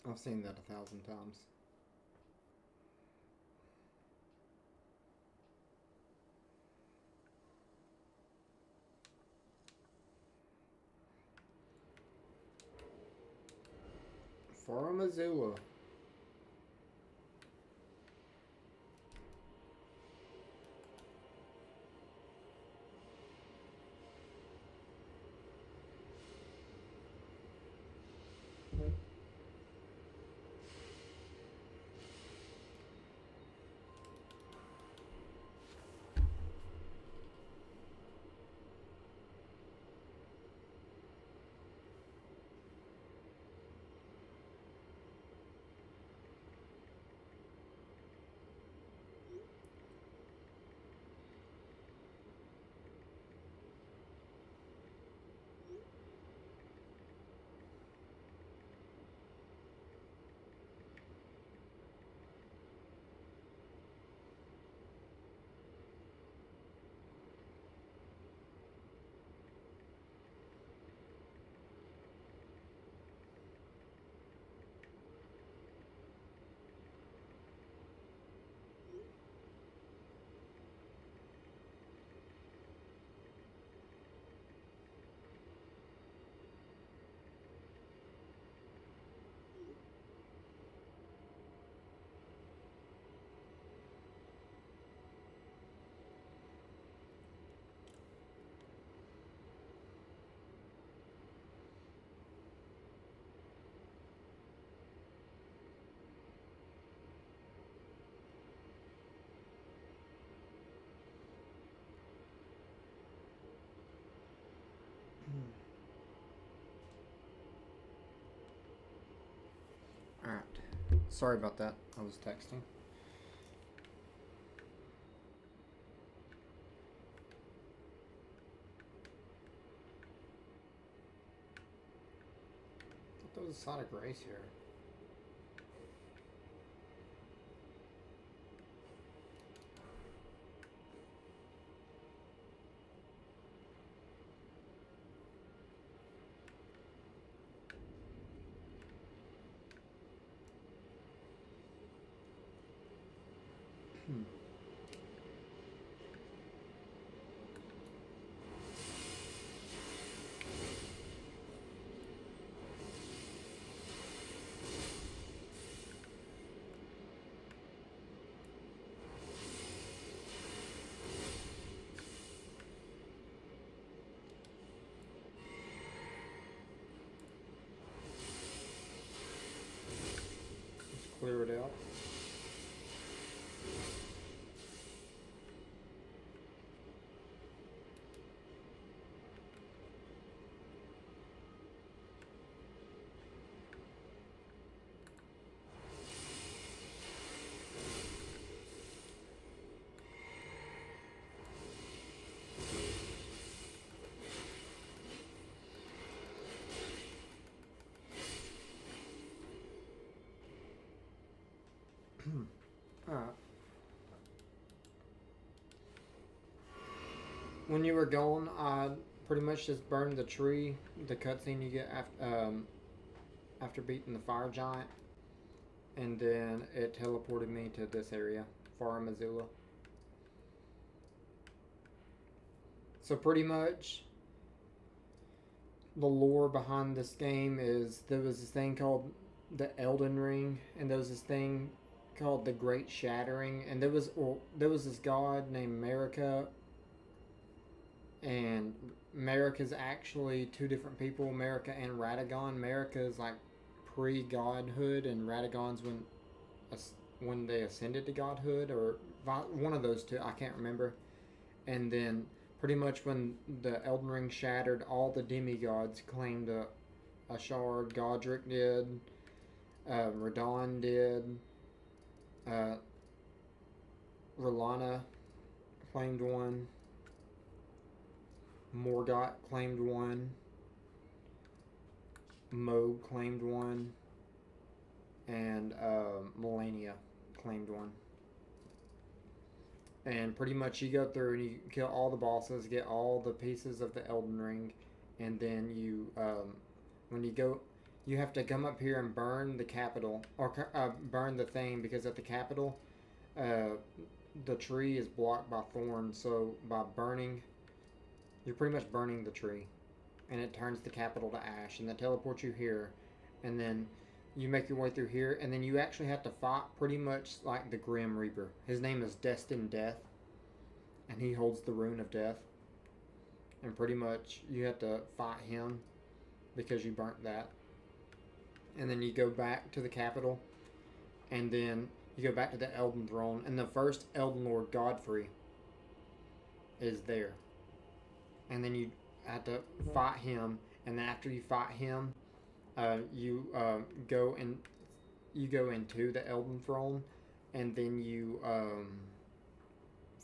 I've seen that 1,000 times. For Missoula. Alright. Sorry about that. I was texting. I thought there was a side of grace here. When you were going, I pretty much just burned the tree, the cutscene you get after beating the fire giant, and then it teleported me to this area, Far Missoula. So pretty much, the lore behind this game is there was this thing called the Elden Ring, and there was this thing called the Great Shattering, and there was this god named Marika, and Marika's actually two different people, Marika and Radagon. Marika is like pre-godhood, and Radagon's when they ascended to godhood, or one of those two. I can't remember. And then pretty much when the Elden Ring shattered, all the demigods claimed a shard. Godric did. Radon did. Uh, Rolana claimed one. Morgott claimed one. Moog claimed one. And Melania claimed one. And pretty much you go through and you kill all the bosses, get all the pieces of the Elden Ring, and then you, when you go, you have to come up here and burn the capital, or burn the thing, because at the capital, the tree is blocked by thorns, so by burning, you're pretty much burning the tree, and it turns the capital to ash, and that teleports you here, and then you make your way through here, and then you actually have to fight pretty much like the Grim Reaper. His name is Destined Death, and he holds the rune of death, and pretty much you have to fight him because you burnt that. And then you go back to the capital, and then you go back to the Elden Throne, and the first Elden Lord, Godfrey, is there. And then you have to fight him, and then after you fight him, you go into the Elden Throne, and then you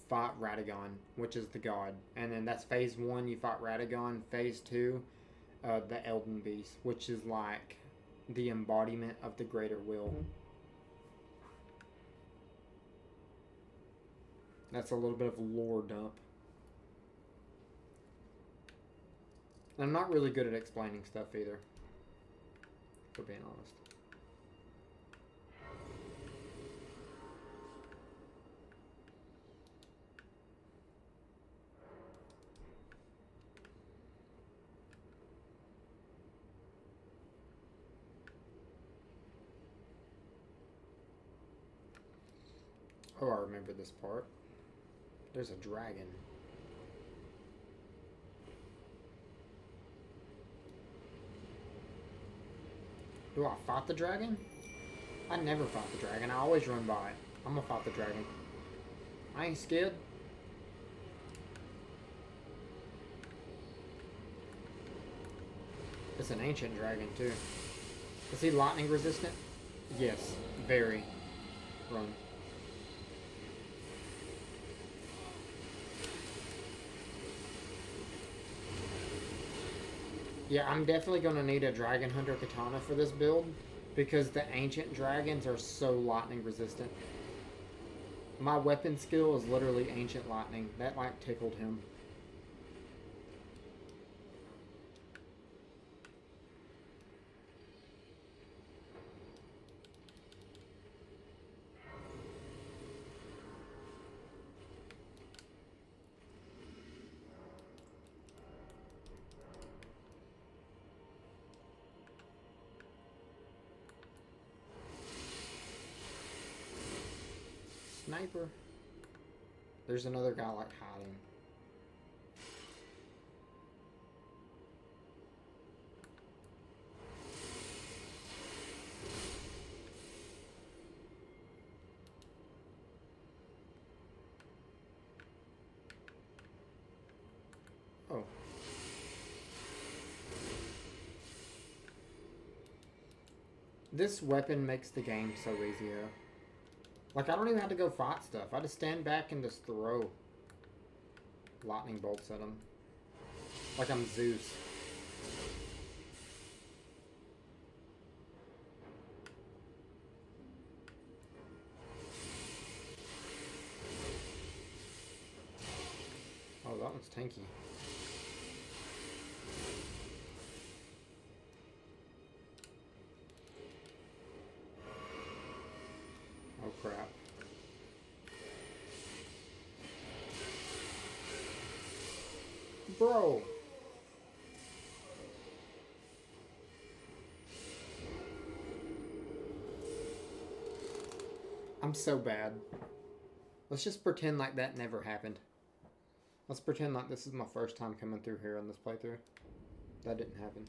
fight Radagon, which is the god. And then that's phase 1, you fight Radagon. Phase 2, the Elden Beast, which is like the embodiment of the greater will. That's a little bit of a lore dump. And I'm not really good at explaining stuff either, for being honest. Oh, I remember this part. There's a dragon. Do I fight the dragon? I never fight the dragon. I always run by it. I'm gonna fight the dragon. I ain't scared. It's an ancient dragon, too. Is he lightning resistant? Yes, very. Run. Yeah, I'm definitely going to need a Dragon Hunter Katana for this build, because the ancient dragons are so lightning resistant. My weapon skill is literally ancient lightning. That like tickled him. Sniper. There's another guy like hiding. Oh. This weapon makes the game so easy, though. Like, I don't even have to go fight stuff. I just stand back and just throw lightning bolts at them. Like I'm Zeus. Oh, that one's tanky. Oh crap. Bro! I'm so bad. Let's just pretend like that never happened. Let's pretend like this is my first time coming through here on this playthrough. That didn't happen.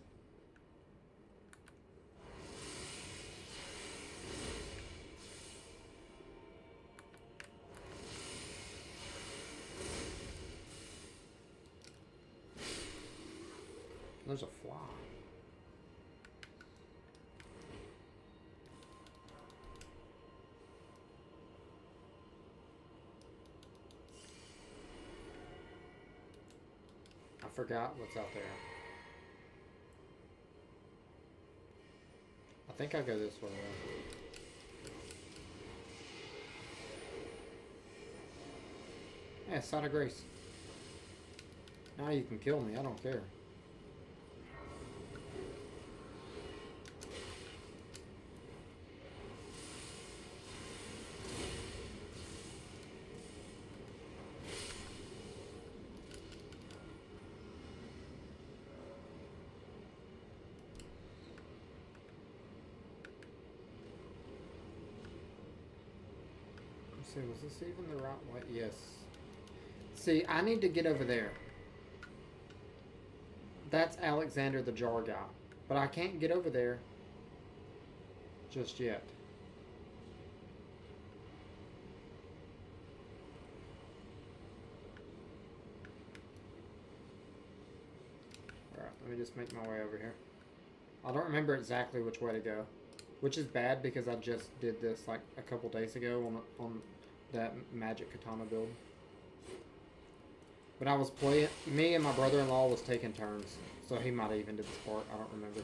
There's a fly. I forgot what's out there. I think I'll go this way though. Yeah, Side of Grace. Now you can kill me, I don't care. See, was this even the right way? Yes. See, I need to get over there. That's Alexander the Jar guy. But I can't get over there just yet. Alright, let me just make my way over here. I don't remember exactly which way to go. Which is bad because I just did this like a couple days ago on that magic katana build. But I was playing, me and my brother-in-law was taking turns, so he might have even did this part, I don't remember.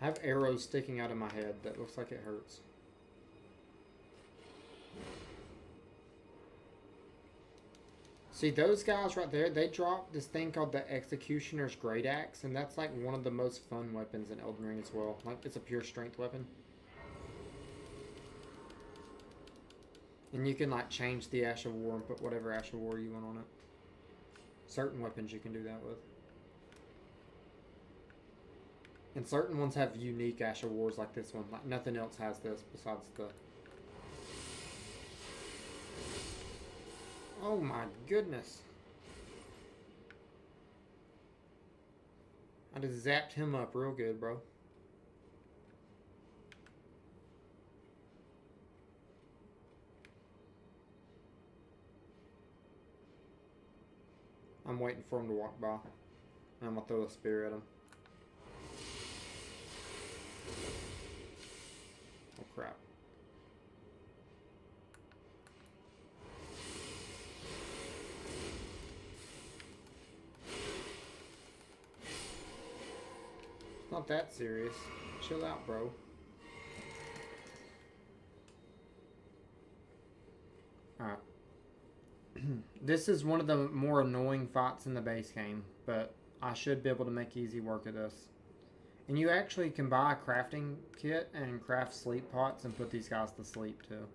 I have arrows sticking out of my head that looks like it hurts. See, those guys right there, they drop this thing called the Executioner's Great Axe, and that's like one of the most fun weapons in Elden Ring as well. Like, it's a pure strength weapon. And you can like change the Ash of War and put whatever Ash of War you want on it. Certain weapons you can do that with. And certain ones have unique Ash of Wars like this one. Like, nothing else has this besides the... Oh my goodness. I just zapped him up real good, bro. I'm waiting for him to walk by. I'm gonna throw a spear at him. Oh crap. Not that serious. Chill out, bro. Alright. This is one of the more annoying fights in the base game, but I should be able to make easy work of this. And you actually can buy a crafting kit and craft sleep pots and put these guys to sleep too.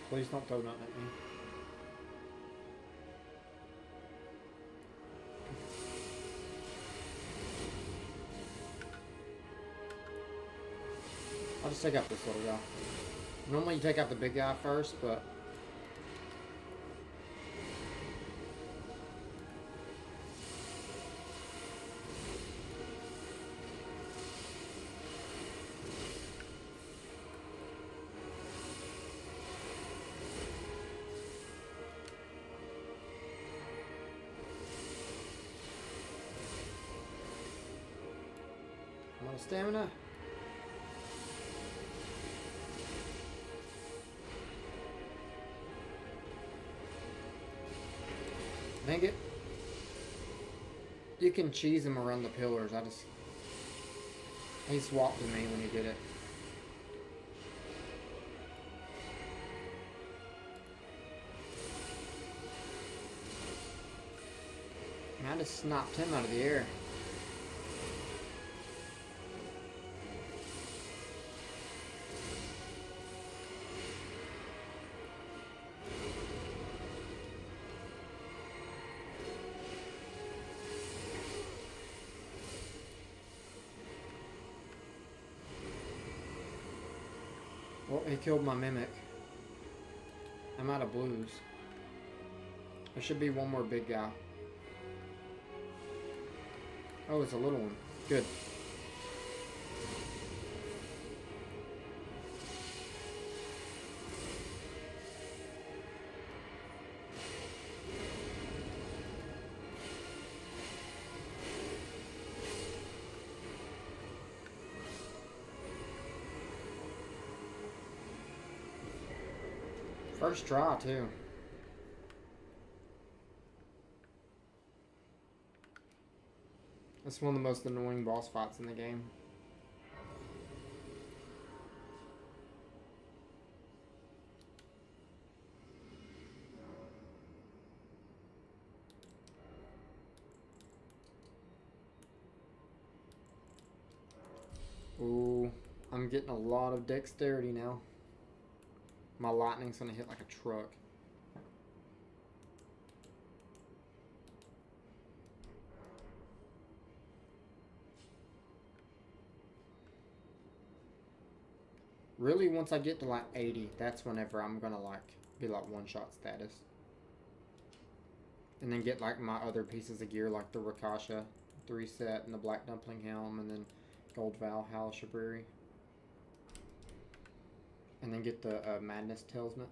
Please don't throw nothing at me. I'll just take out this little guy. Normally you take out the big guy first, but... stamina. Dang it. You can cheese him around the pillars. He swapped to me when he did it. And I just snapped him out of the air. Well, he killed my mimic. I'm out of blues. There should be one more big guy. Oh, it's a little one. Good. First try, too. That's one of the most annoying boss fights in the game. Ooh, I'm getting a lot of dexterity now. My lightning's gonna hit like a truck. Really, once I get to like 80, that's whenever I'm gonna like be like one-shot status. And then get like my other pieces of gear like the Rakasha 3 set and the Black Dumpling Helm and then Gold Valhalla Shabriri. And then get the Madness Talisman.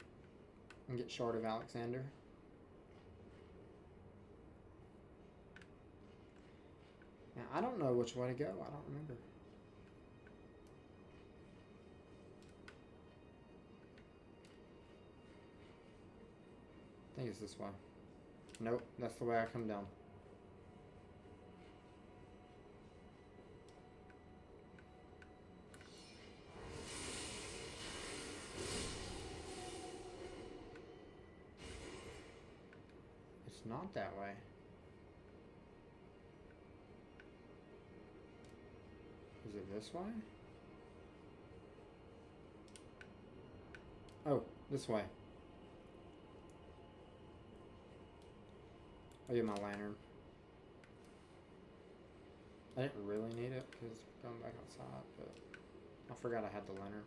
And get Shard of Alexander. Now, I don't know which way to go. I don't remember. I think it's this way. Nope, that's the way I come down. It's not that way. Is it this way? Oh, this way. Oh yeah, my lantern. I didn't really need it because I'm going back outside, but I forgot I had the lantern.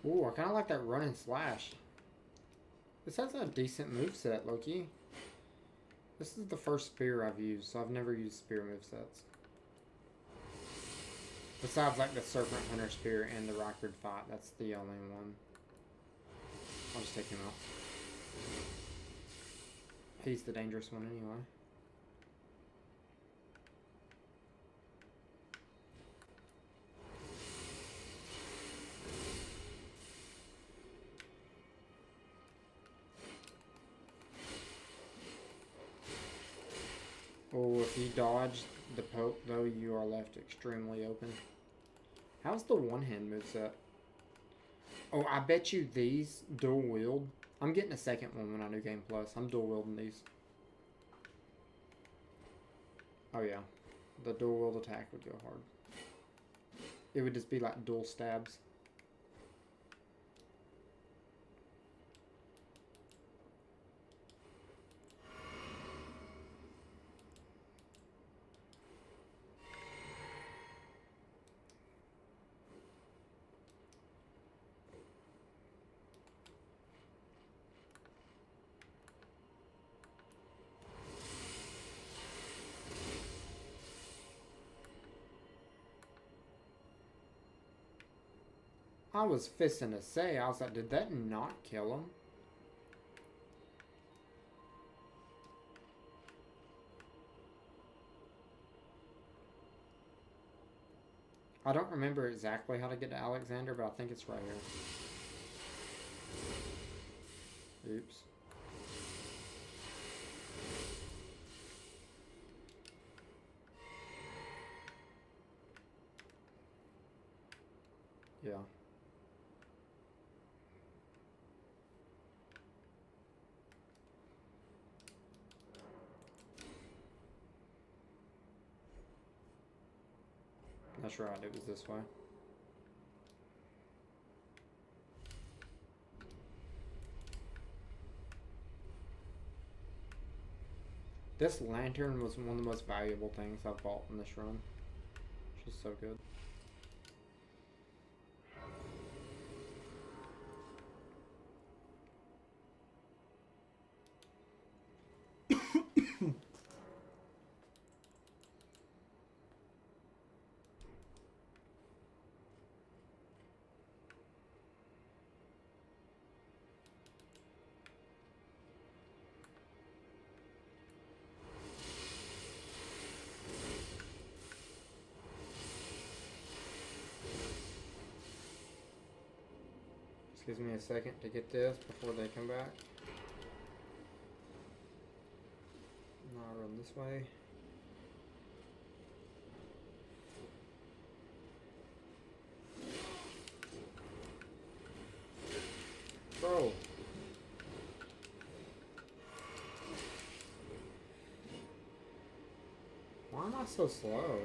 Ooh, I kind of like that run and slash. This has a decent moveset, low-key. This is the first spear I've used, so I've never used spear movesets. Besides like the Serpent Hunter spear and the Rockford fight, that's the only one. I'll just take him out. He's the dangerous one anyway. Oh, if you dodge the poke, though, you are left extremely open. How's the one-hand moveset? Oh, I bet you these dual wield. I'm getting a second one when I do Game Plus. I'm dual wielding these. Oh yeah, the dual wield attack would go hard. It would just be like dual stabs. I was fisting to say, I was like, did that not kill him? I don't remember exactly how to get to Alexander, but I think it's right here. Oops. Yeah. That's right, it was this way. This lantern was one of the most valuable things I've bought in this run. Which is so good. Just gives me a second to get this before they come back. Now I run this way. Bro. Why am I so slow?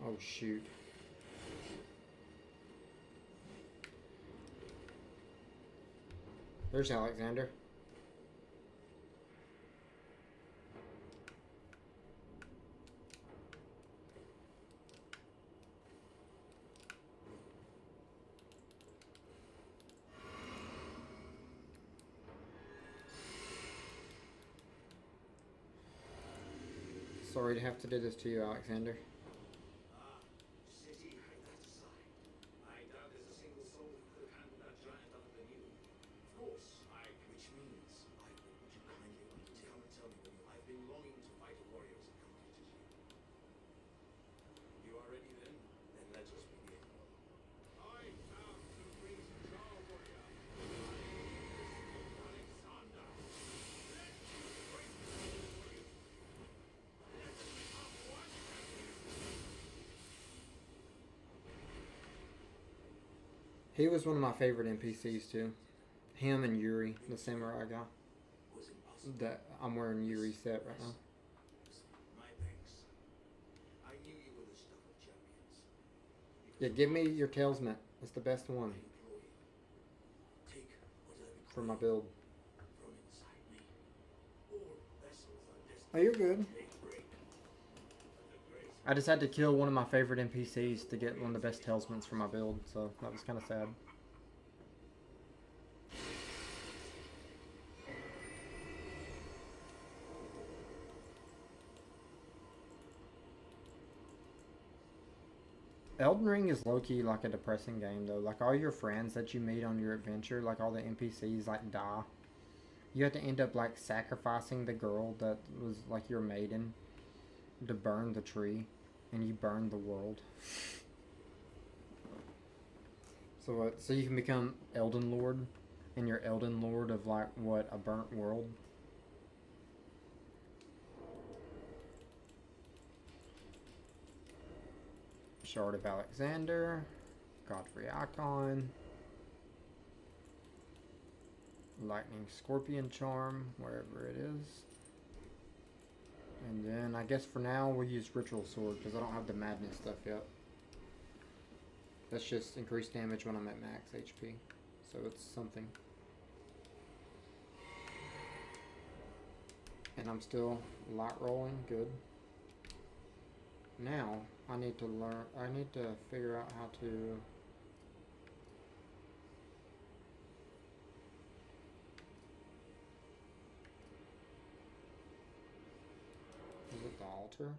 Oh shoot. There's Alexander. Sorry to have to do this to you, Alexander. He was one of my favorite NPCs too. Him and Yuri, the samurai guy. That I'm wearing Yuri's set right now. Yeah, give me your Tailsman. It's the best one for my build. Oh, you're good. I just had to kill one of my favorite NPCs to get one of the best Tailsmans for my build, so that was kind of sad. Elden Ring is low-key like a depressing game though. Like all your friends that you meet on your adventure, like all the NPCs like die. You have to end up like sacrificing the girl that was like your maiden to burn the tree, and you burn the world. So what? So you can become Elden Lord, and you're Elden Lord of like what, a burnt world. Shard of Alexander, Godfrey Icon, Lightning Scorpion Charm, wherever it is. And then I guess for now we'll use Ritual Sword because I don't have the Madness stuff yet. That's just increased damage when I'm at max HP. So it's something. And I'm still light rolling, good. Now I need to learn, I need to figure out how to altar.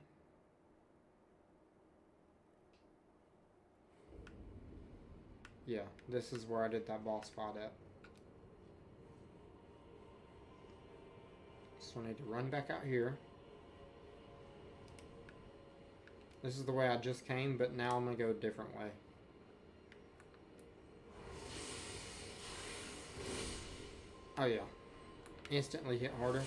Yeah, this is where I did that boss fight at. So I need to run back out here. This is the way I just came, but now I'm going to go a different way. Oh yeah. Instantly hit harder.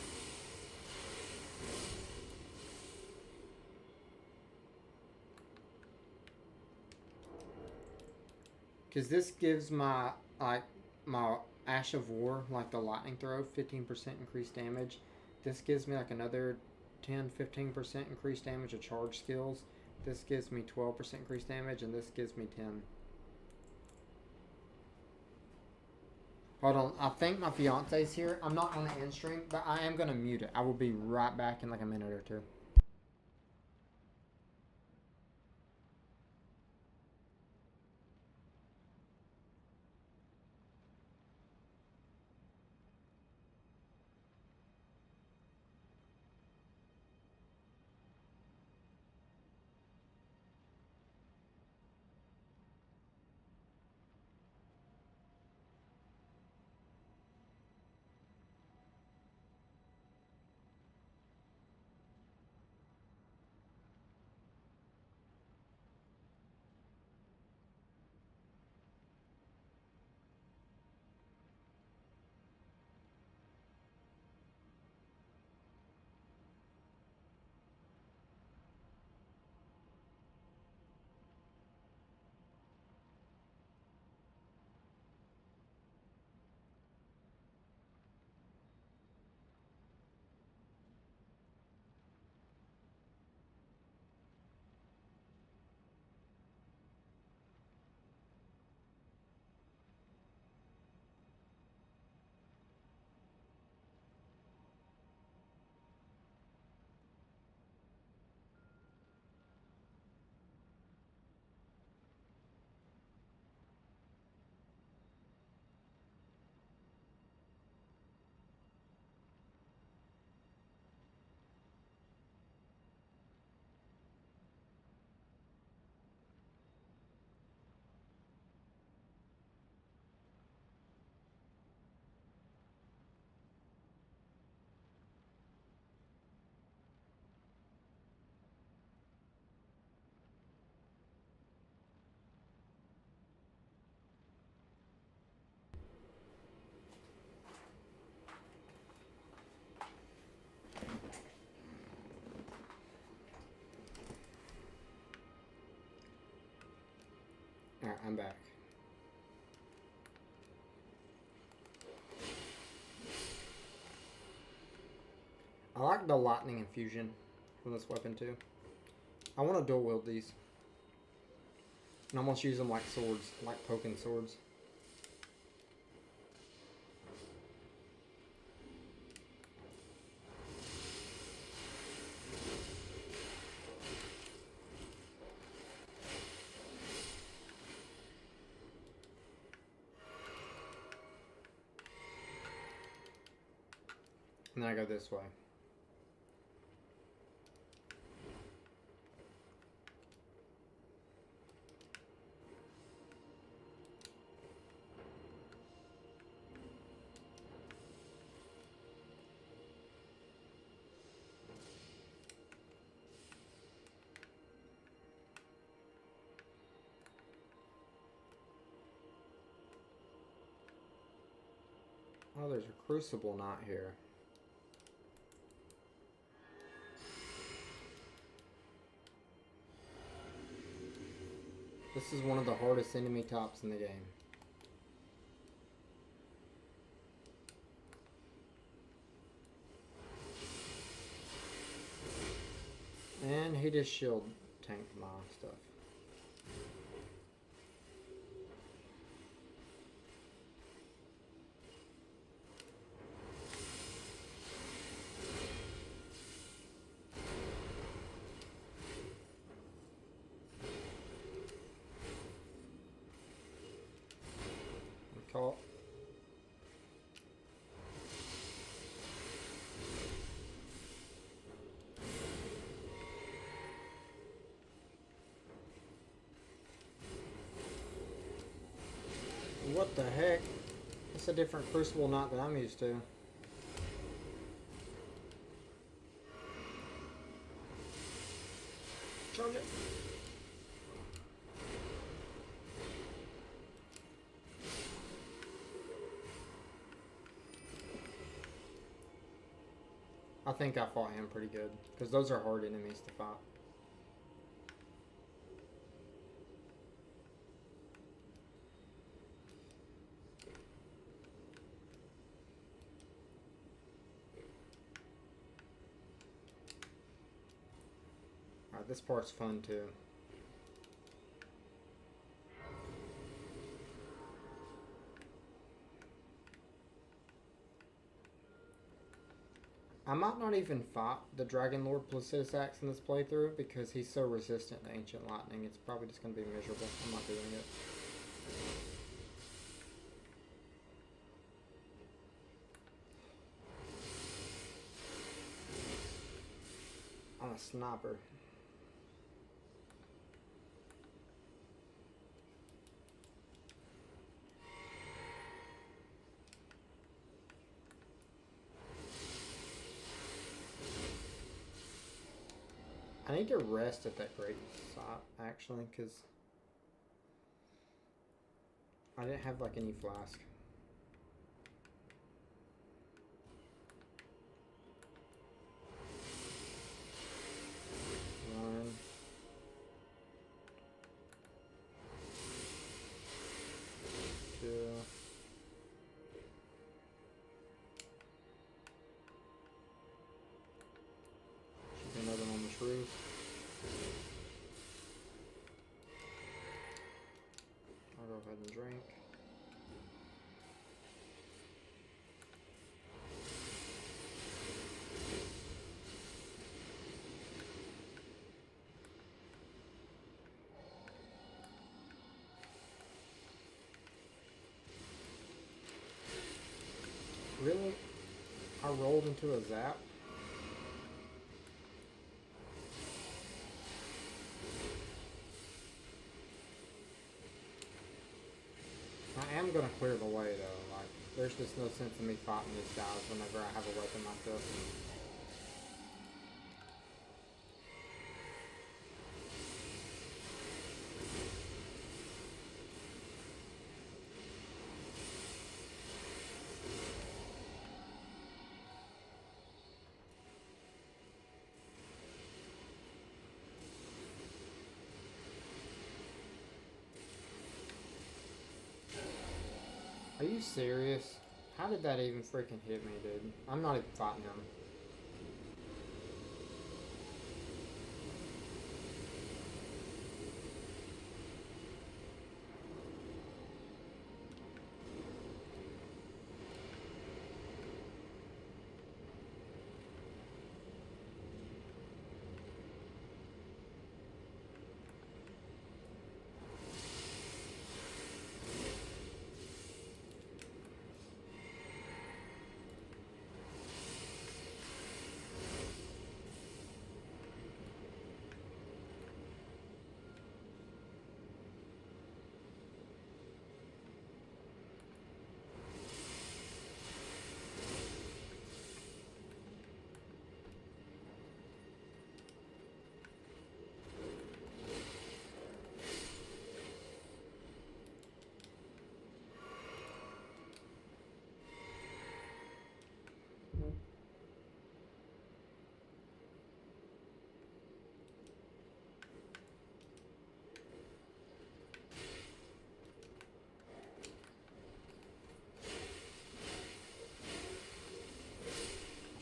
Because this gives my, like, my Ash of War, like the lightning throw, 15% increased damage. This gives me like another 10-15% increased damage of charge skills. This gives me 12% increased damage, and this gives me 10. Hold on, I think my fiance's here. I'm not on the end stream, but I am going to mute it. I will be right back in like a minute or two. Alright, I'm back. I like the lightning infusion from this weapon too. I want to dual wield these. And almost use them like swords, like poking swords. And then I go this way. Oh, there's a crucible knot here. This is one of the hardest enemy types in the game. And he just shield tanked my stuff. Caught. What the heck? That's a different crucible knot than I'm used to. Charge it. I think I fought him pretty good, because those are hard enemies to fight. Alright, this part's fun too. I might not even fight the Dragon Lord Placidusax in this playthrough because he's so resistant to Ancient Lightning. It's probably just going to be miserable. I'm not doing it. I'm a sniper. I need to rest at that great site, actually, because I didn't have, like, any flask. Run. Two. Should be another one on this roof. I'll go ahead and drink. Really? I rolled into a zap? I am gonna clear the way though, like, there's just no sense in me fighting these guys whenever I have a weapon like this. Are you serious? How did that even freaking hit me, dude? I'm not even fighting him.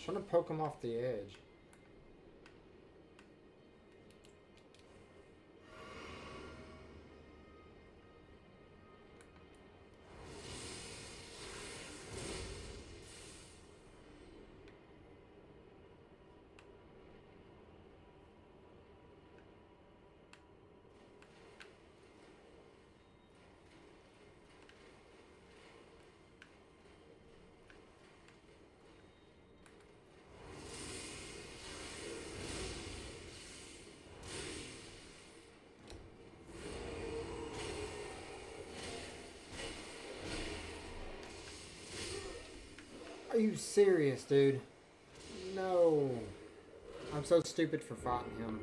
I'm trying to poke him off the edge. you serious, dude? No. I'm so stupid for fighting him.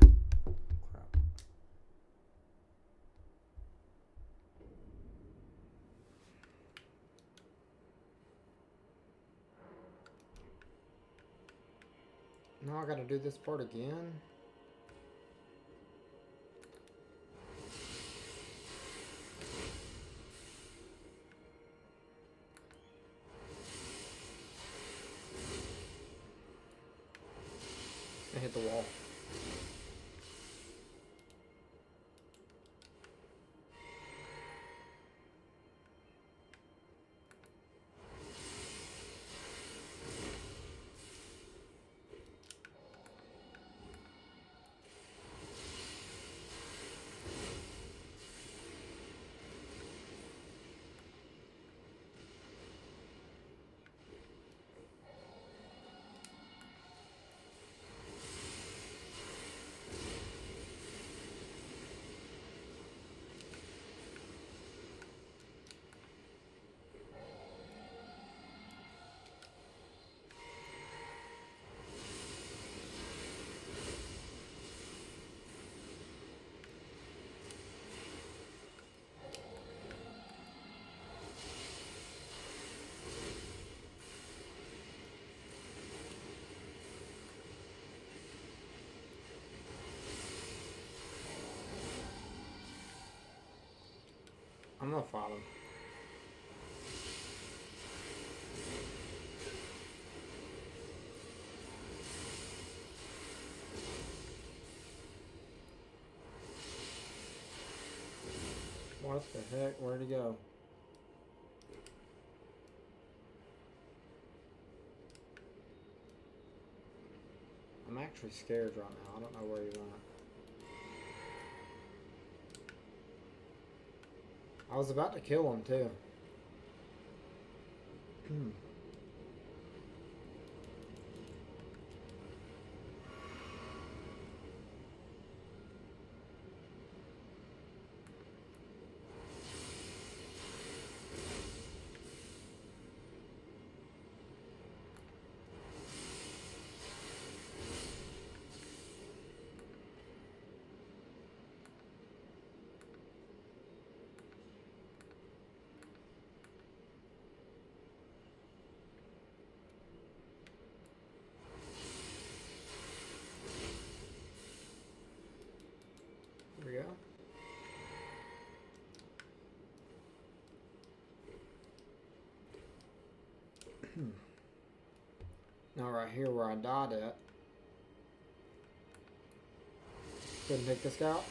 Crap. Now I gotta do this part again. I hit the wall. I'm gonna fight him. What the heck? Where'd he go? I'm actually scared right now. I don't know where he went. I was about to kill him too. Here we go. Now right here where I died at. Couldn't take this out.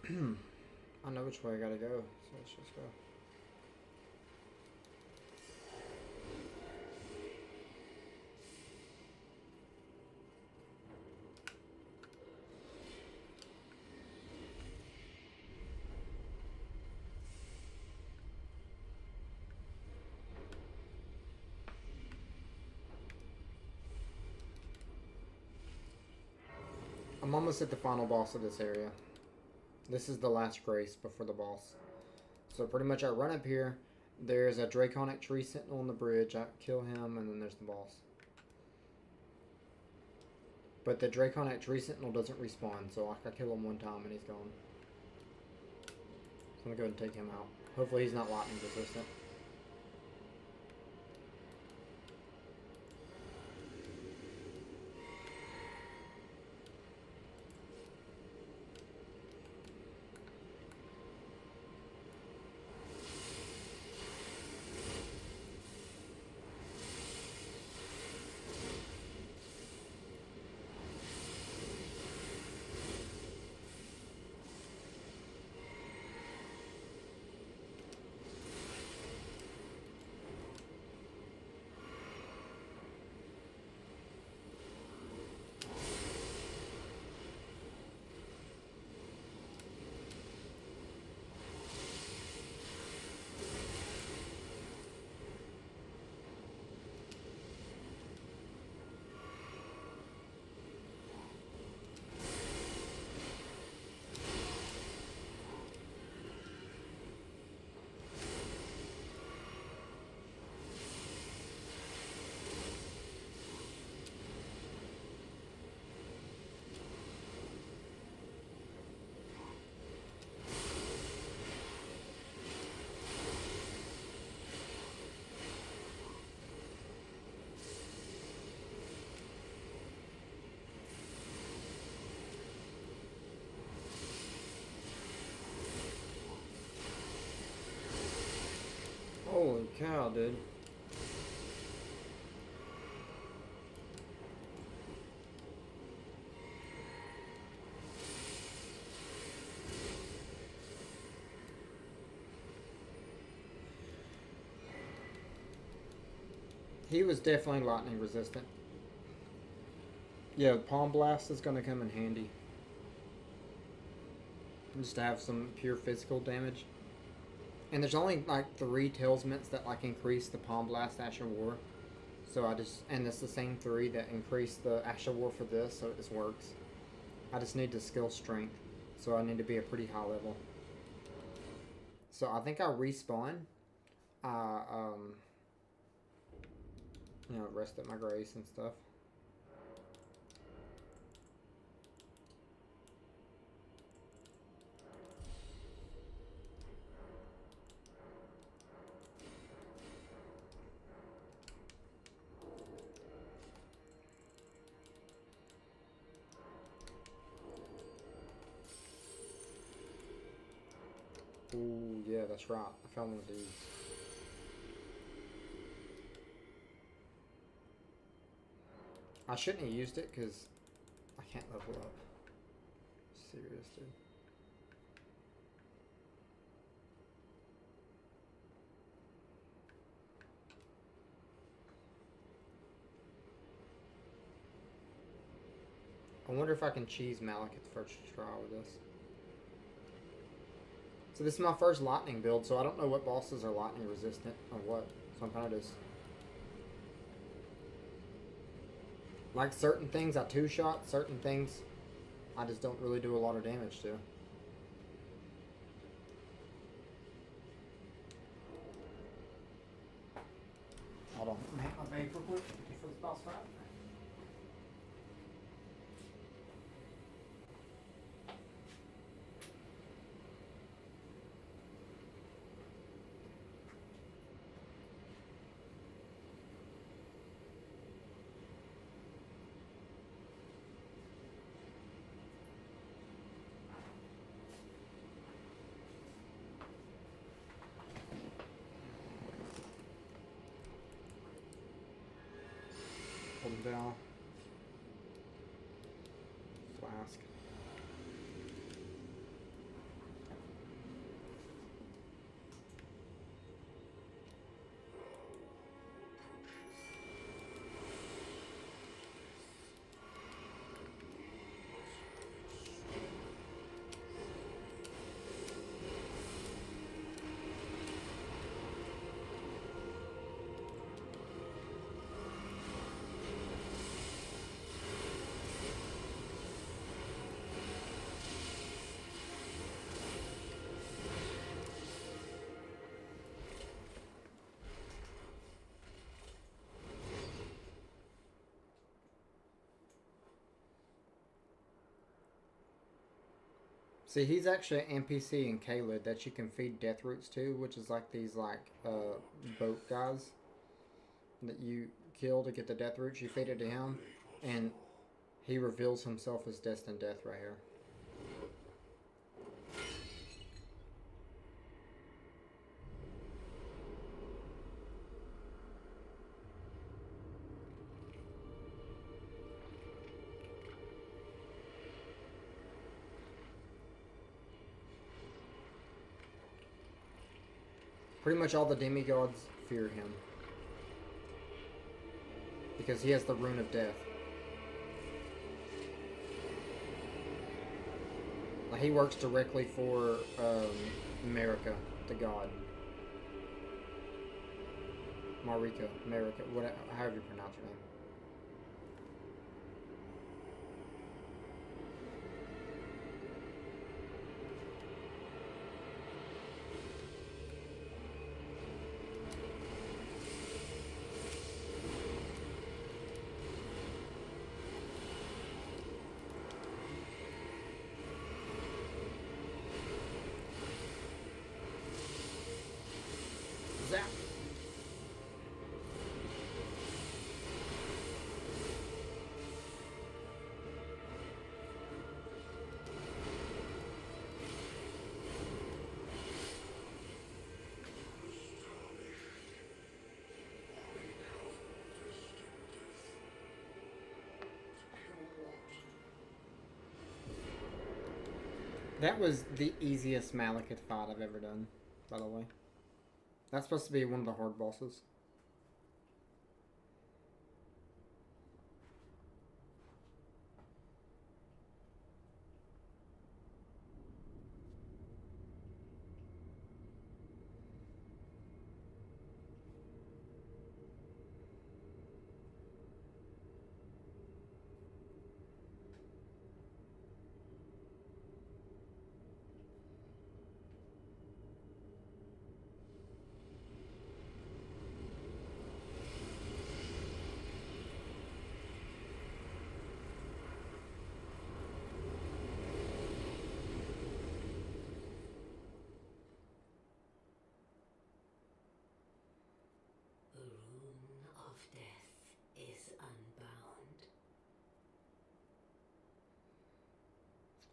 I know which way I gotta go, so let's just go. I'm almost at the final boss of this area. This is the last grace before the boss. So pretty much I run up here. There's a draconic tree sentinel on the bridge. I kill him and then there's the boss. But the draconic tree sentinel doesn't respawn. So I kill him one time and he's gone. So I'm going to go ahead and take him out. Hopefully he's not lightning resistant. cow, dude. He was definitely lightning resistant. Yeah, Palm Blast is going to come in handy. Just to have some pure physical damage. And there's only like 3 Tailsmints that like increase the Palm Blast Asher War. So and it's the same 3 that increase the Asher War for this, so it just works. I just need the skill strength. So I need to be a pretty high level. So I think I respawn. You know, rest at my grace and stuff. Ooh, yeah, that's right. I found one of these. I shouldn't have used it because I can't level up. Serious, dude. I wonder if I can cheese Malik at the first try with this. So this is my first lightning build, so I don't know what bosses are lightning resistant or what. So I'm kind of just... Like certain things I 2-shot, certain things I just don't really do a lot of damage to. Hold on, make my vape real quick for this boss fight. Hold him down. Flask. See, he's actually an NPC in Caelid that you can feed death roots to, which is like these boat guys that you kill to get the death roots. You feed it to him, and he reveals himself as destined death right here. Pretty much all the demigods fear him. Because he has the rune of death. Like, he works directly for Marika, the god. Marika, whatever, however you pronounce her name. Zap. That was the easiest Malekith fight I've ever done, by the way. That's supposed to be one of the hard bosses. The rune of death is unbound.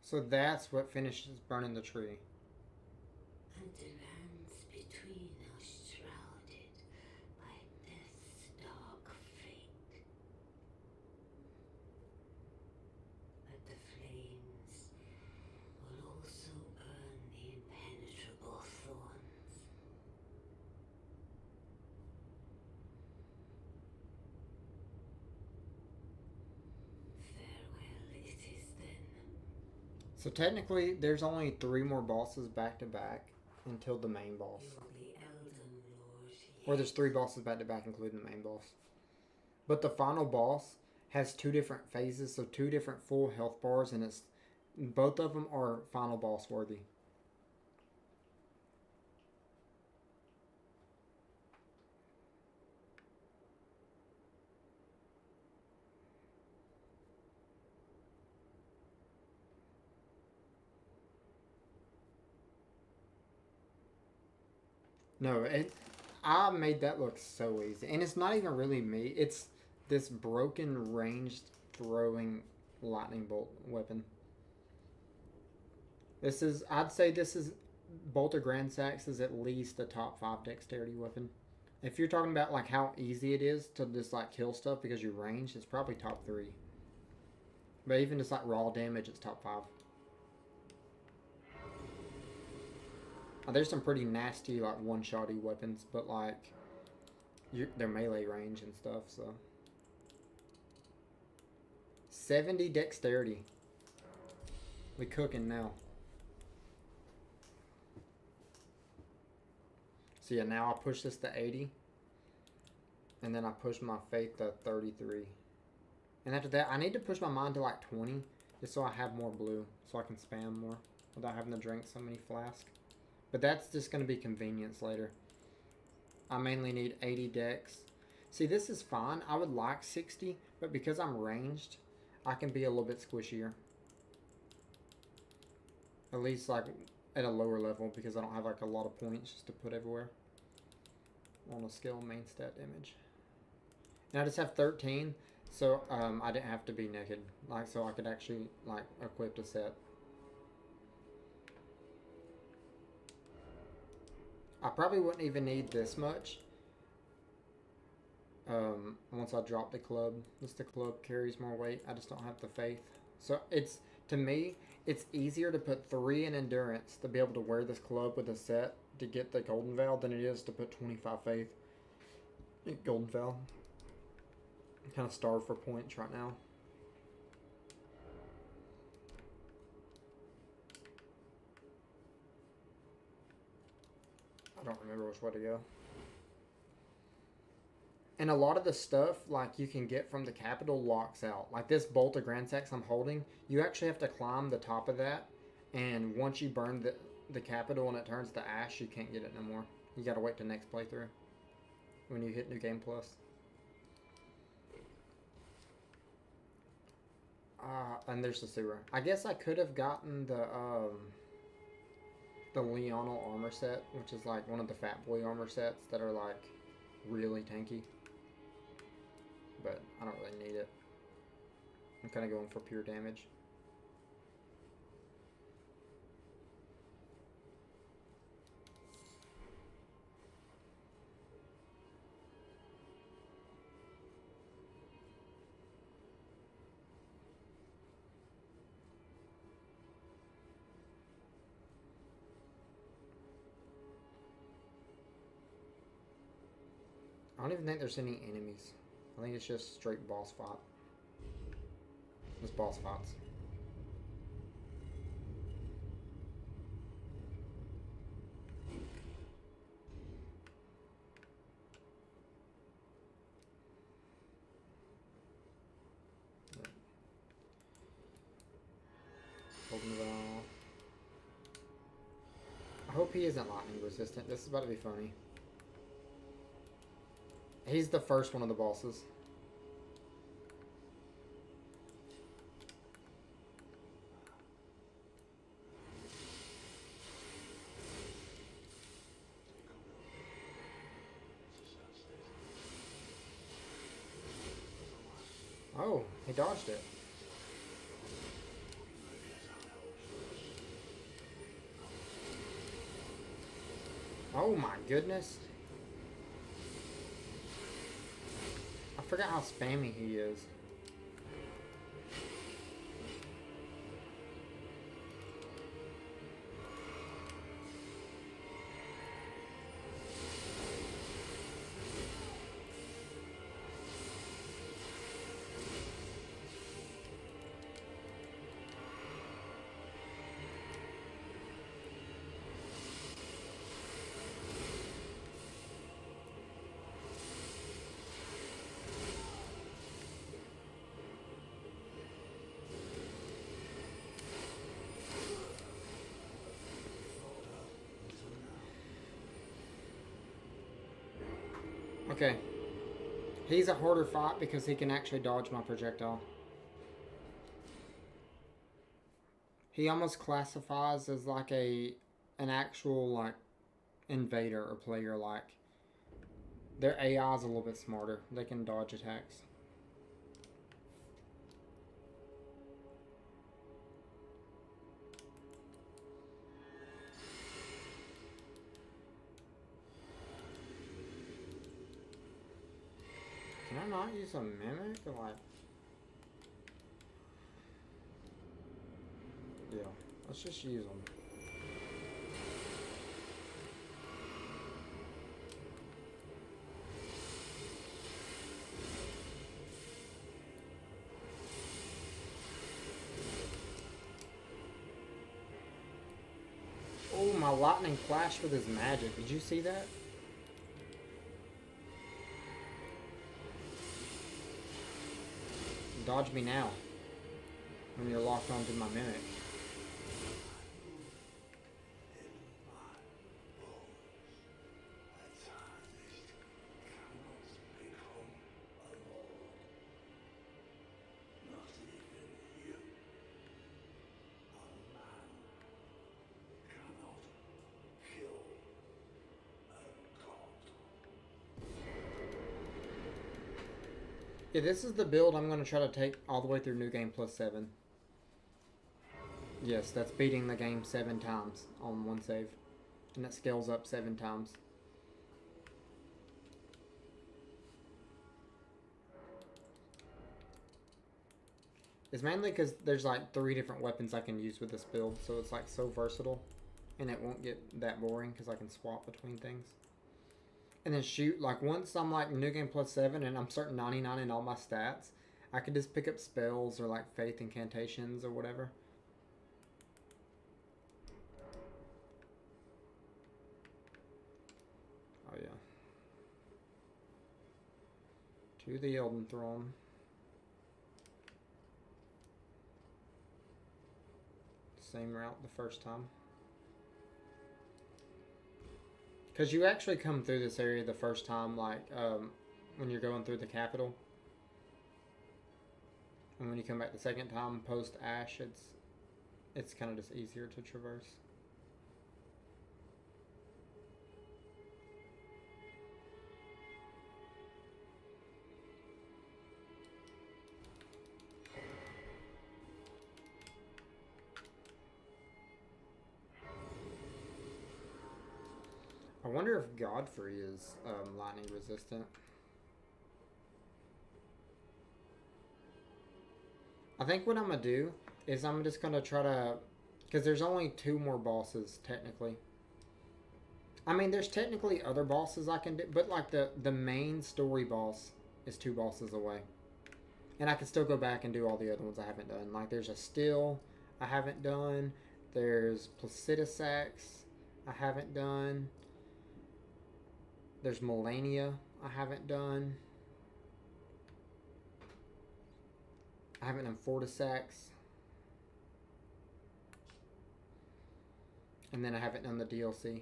So that's what finishes burning the tree. And the lands between are shrouded by death's dark fate. But the flames will also burn the impenetrable thorns. Farewell it is then. So technically, there's only 3 more bosses back to back until the main boss. You're the Elden Lord. Or there's 3 bosses back to back, including the main boss. But the final boss has 2 different phases, so 2 different full health bars, and it's both of them are final boss worthy. No, I made that look so easy. And it's not even really me. It's this broken ranged throwing lightning bolt weapon. I'd say this is, Bolt of Gransax is at least a top 5 dexterity weapon. If you're talking about like how easy it is to just like kill stuff because you're ranged, it's probably top 3. But even just like raw damage, it's top 5. There's some pretty nasty like one-shotty weapons, but like they're melee range and stuff. So 70 dexterity. We cooking now. So yeah, now I push this to 80, and then I push my faith to 33, and after that I need to push my mind to like 20, just so I have more blue, so I can spam more without having to drink so many flasks. But that's just going to be convenience later. I mainly need 80 dex. See, this is fine. I would like 60, but because I'm ranged, I can be a little bit squishier. At least like at a lower level, because I don't have like a lot of points just to put everywhere. On a skill main stat damage. And I just have 13, so I didn't have to be naked. Like, so I could actually like equip a set. I probably wouldn't even need this much. Once I drop the club, just the club carries more weight. I just don't have the faith. So it's, to me, it's easier to put 3 in endurance to be able to wear this club with a set to get the golden veil than it is to put 25 faith in golden veil. I'm kind of starved for points right now. I don't remember which way to go. And a lot of the stuff like you can get from the capital locks out. Like this bolt of Gransax I'm holding, you actually have to climb the top of that, and once you burn the capital and it turns to ash, you can't get it no more. You gotta wait till next playthrough when you hit New Game Plus. And there's the sewer. I guess I could have gotten the Leonel armor set, which is like one of the Fat Boy armor sets that are like really tanky. But I don't really need it. I'm kind of going for pure damage. I don't even think there's any enemies. I think it's just straight boss fight. It's boss fights. Open it all. I hope he isn't lightning resistant. This is about to be funny. He's the first one of the bosses. Oh, he dodged it. Oh my goodness. I forgot how spammy he is. Okay. He's a harder fight because he can actually dodge my projectile. He almost classifies as like an actual like invader or player. Like their AI is a little bit smarter. They can dodge attacks. Can I not use a mimic? Or like, yeah, let's just use them. Oh, my lightning flashed with his magic. Did you see that? Dodge me now. When you're locked onto my mimic. Yeah, this is the build I'm going to try to take all the way through New Game Plus 7. Yes, that's beating the game 7 times on one save. And it scales up 7 times. It's mainly because there's like 3 different weapons I can use with this build, so it's like so versatile. And it won't get that boring because I can swap between things. And then shoot, like once I'm like New Game Plus 7 and I'm starting 99 in all my stats, I can just pick up spells or like faith incantations or whatever. Oh yeah. To the Elden Throne. Same route the first time. Because you actually come through this area the first time, like, when you're going through the capital. And when you come back the second time, post-Ash, it's kind of just easier to traverse. I wonder if Godfrey is lightning resistant. I think what I'm going to do is I'm just going to try to... Because there's only 2 more bosses, technically. I mean, there's technically other bosses I can do, but like the main story boss is 2 bosses away, and I can still go back and do all the other ones I haven't done. Like there's a still I haven't done. There's Placidusax I haven't done. There's Melania I haven't done. I haven't done Fortisax. And then I haven't done the DLC.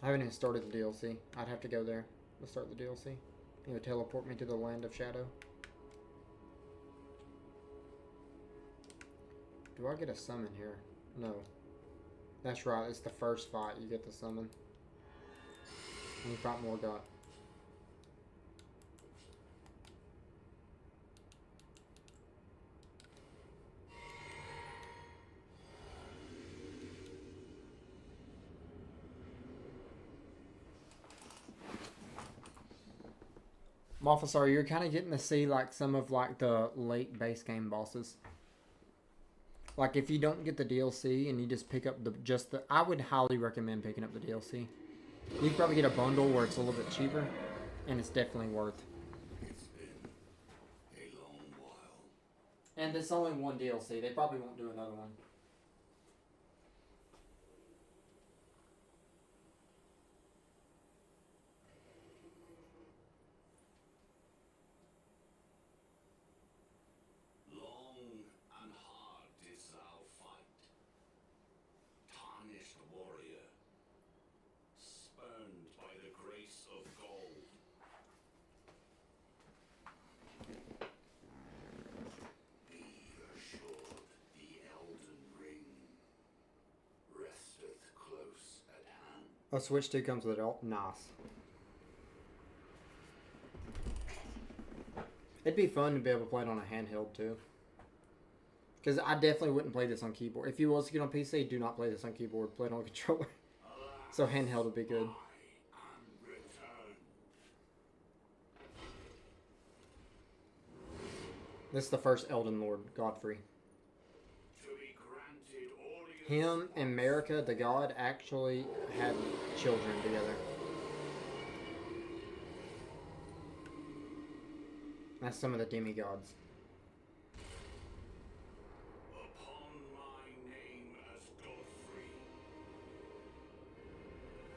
I haven't even started the DLC. I'd have to go there to start the DLC. It would teleport me to the Land of Shadow. Do I get a summon here? No. That's right, it's the first fight you get the summon. And you fight Morgott. Malphasar, you're kind of getting to see like some of like the late base game bosses. Like if you don't get the DLC and you just pick up I would highly recommend picking up the DLC. You can probably get a bundle where it's a little bit cheaper, and it's definitely worth. It's been a long while. And there's only one DLC. They probably won't do another one. Long and hard didst thou fight, tarnished warrior, spurned by the grace of gold. Be assured the Elden Ring resteth close at hand. Oh, Switch 2 comes with it. Nice. It'd be fun to be able to play it on a handheld too. Because I definitely wouldn't play this on keyboard. If you was to get on PC, do not play this on keyboard. Play it on a controller. So handheld would be good. This is the first Elden Lord, Godfrey. Him and Marika, the god, actually had children together. That's some of the demigods. Upon my name as Godfrey,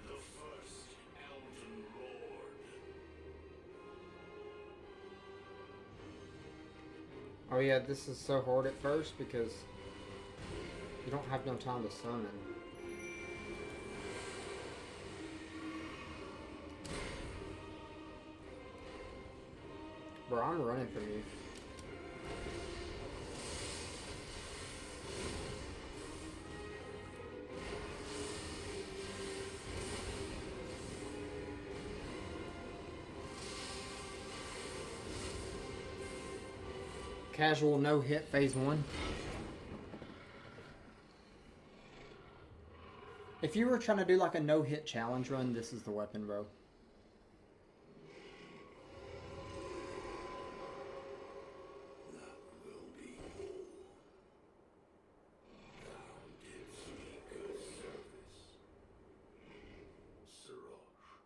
the first Elden Lord. Oh yeah, this is so hard at first because you don't have no time to summon. Bro, I'm running from you. Casual no hit phase 1. If you were trying to do like a no hit challenge run, this is the weapon, bro. That will be all. Thou didst me good service, Sirosh.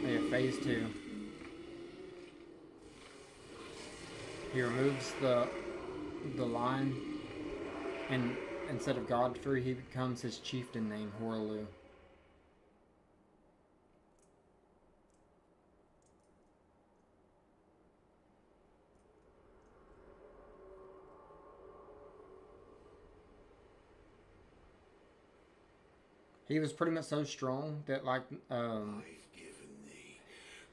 Oh yeah, phase 2. He removes the line, and instead of Godfrey, he becomes his chieftain name, Horaloo. He was pretty much so strong that like I've given thee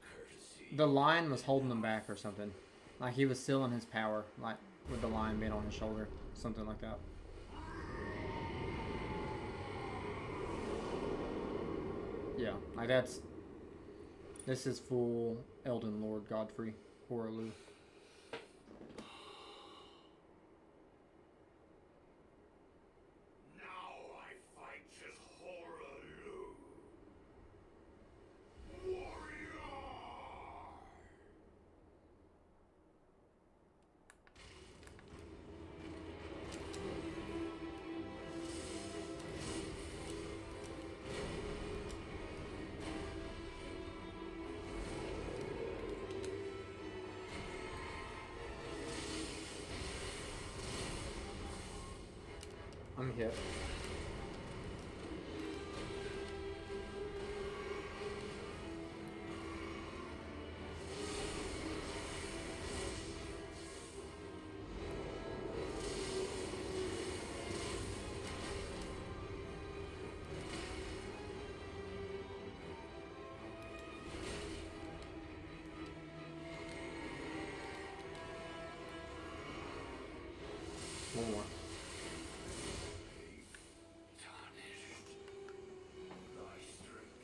courtesy. the lion was holding him back or something. Like he was sealing his power, like with the lion being on his shoulder, something like that. Yeah, like this is full Elden Lord Godfrey Horaloo. Now I fight as Horaloo. Warrior! I'm hit. One more.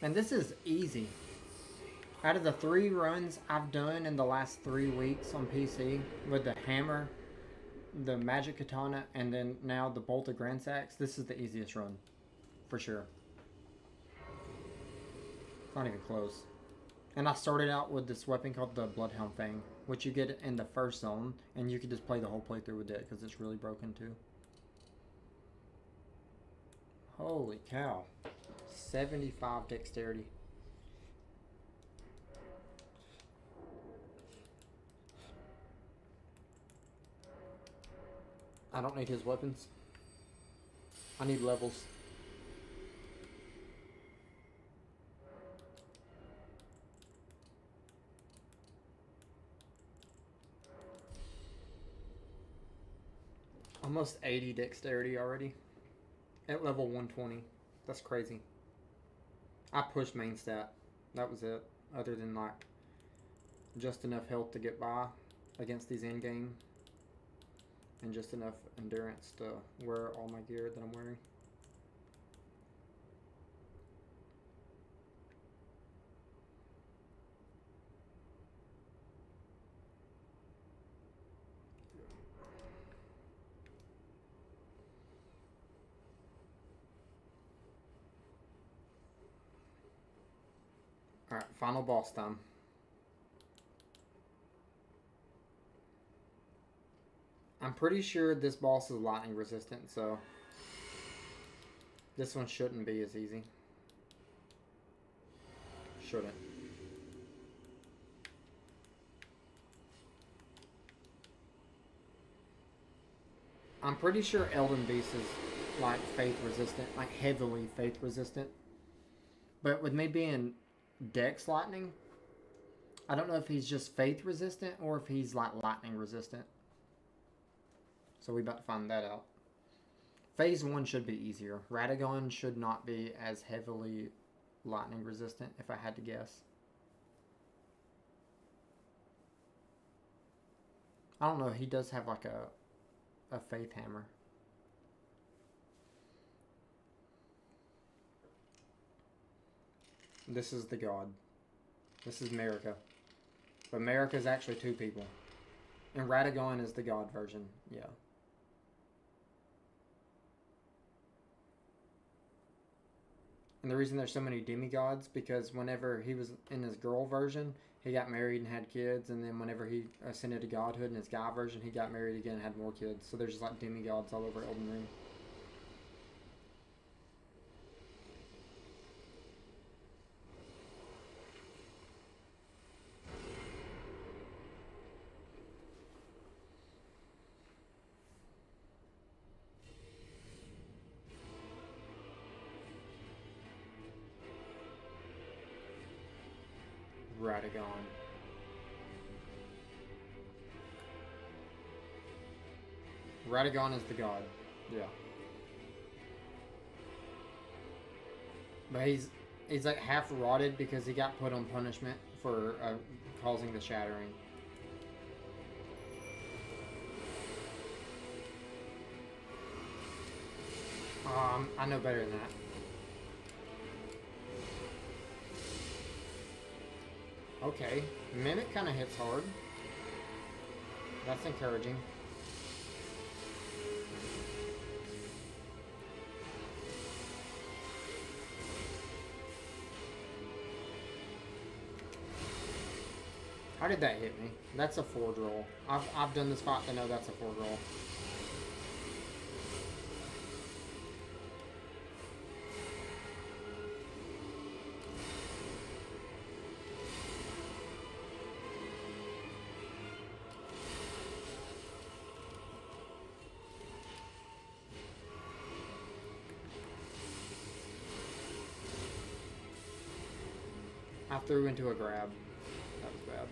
And this is easy. Out of the 3 runs I've done in the last 3 weeks on PC with the hammer, the magic katana, and then now the bolt of Gransax, this is the easiest run. For sure. Not even close. And I started out with this weapon called the Bloodhound Fang, which you get in the first zone, and you can just play the whole playthrough with it because it's really broken too. Holy cow. 75 dexterity. I don't need his weapons. I need levels. Almost 80 dexterity already. At level 120. That's crazy. I pushed main stat. That was it. Other than like just enough health to get by against these endgame. And just enough endurance to wear all my gear that I'm wearing. Alright, final boss time. I'm pretty sure this boss is lightning resistant, so this one shouldn't be as easy. Shouldn't. I'm pretty sure Elden Beast is like faith resistant, like heavily faith resistant. But with me being Dex lightning, I don't know if he's just faith resistant or if he's like lightning resistant. So we about to find that out. Phase 1 should be easier. Radagon should not be as heavily lightning resistant, if I had to guess. I don't know, he does have like a faith hammer. This is the god. This is Marika. But Marika is actually 2 people. And Radagon is the god version, yeah. And the reason there's so many demigods, because whenever he was in his girl version, he got married and had kids, and then whenever he ascended to godhood in his guy version, he got married again and had more kids. So there's just like demigods all over Elden Ring. Radagon. Radagon is the god. Yeah. But he's like half rotted because he got put on punishment for causing the shattering. I know better than that. Okay, Mimic kind of hits hard. That's encouraging. How did that hit me? That's a forward roll. I've done this fight to know that's a forward roll. I threw into a grab. That was bad.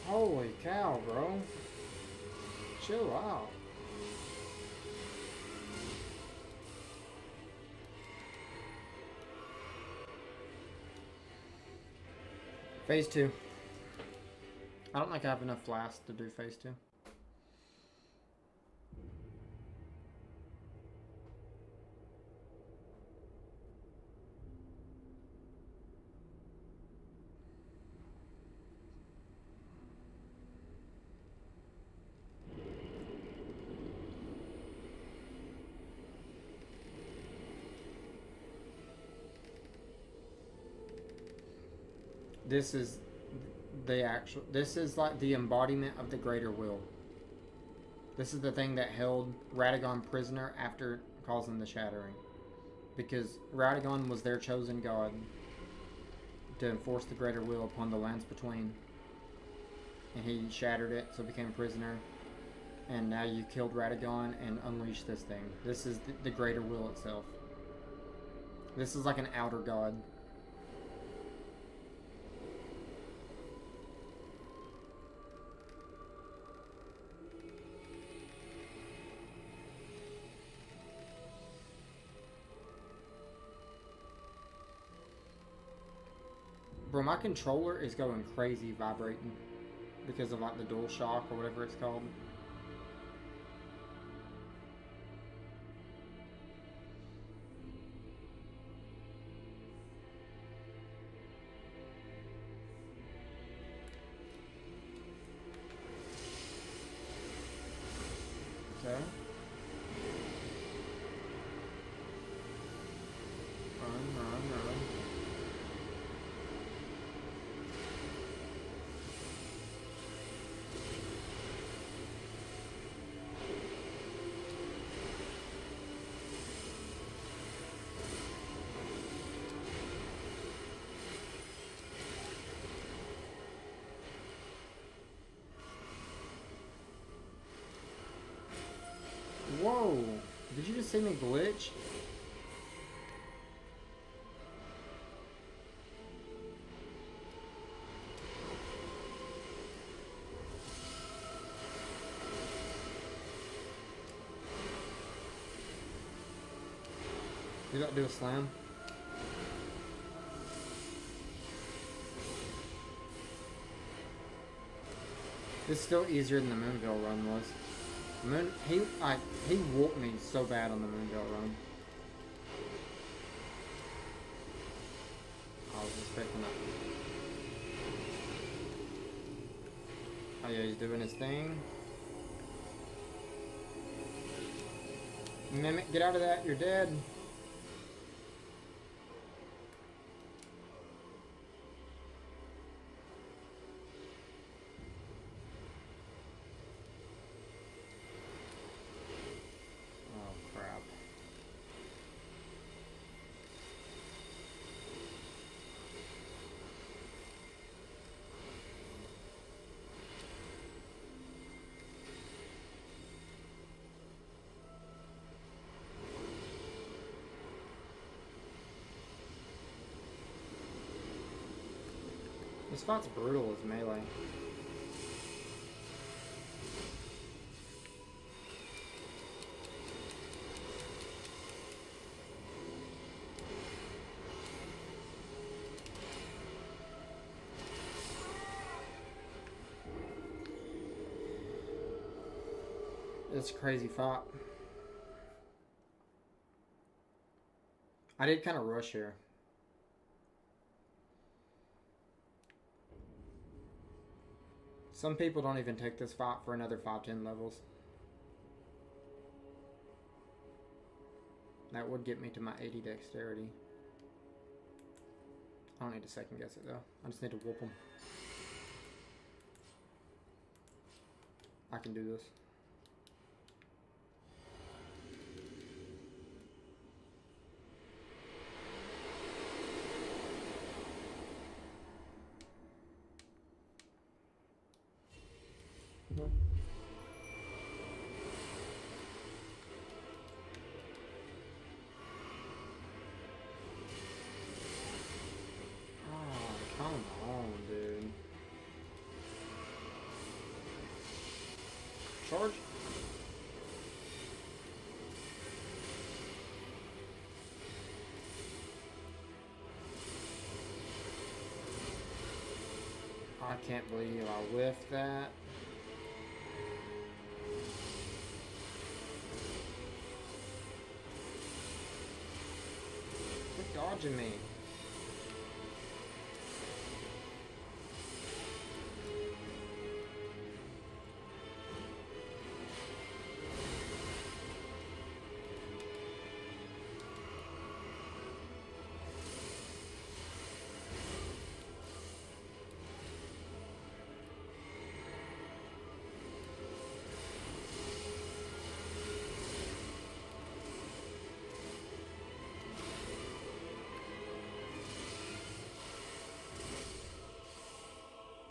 Holy cow, bro. Chill out. Phase 2. I don't think I have enough flasks to do phase 2. This is this is like the embodiment of the greater will. This is the thing that held Radagon prisoner after causing the shattering. Because Radagon was their chosen god to enforce the greater will upon the lands between. And he shattered it, so became a prisoner. And now you killed Radagon and unleashed this thing. This is the greater will itself. This is like an outer god. Bro, my controller is going crazy vibrating because of like the dual shock or whatever it's called. Okay. Run. Whoa! Did you just see me glitch? You got to do a slam? This is still easier than the Moonville run was. He whooped me so bad on the Moonville run. I was expecting that. Oh yeah, he's doing his thing. Mimic, get out of that, you're dead. This fight's brutal as melee. It's a crazy fight. I did kind of rush here. Some people don't even take this fight for another 5-10 levels. That would get me to my 80 dexterity. I don't need to second guess it though. I just need to whoop them. I can do this. Come on, dude. Charge. I can't believe I whiffed that. Quit dodging me.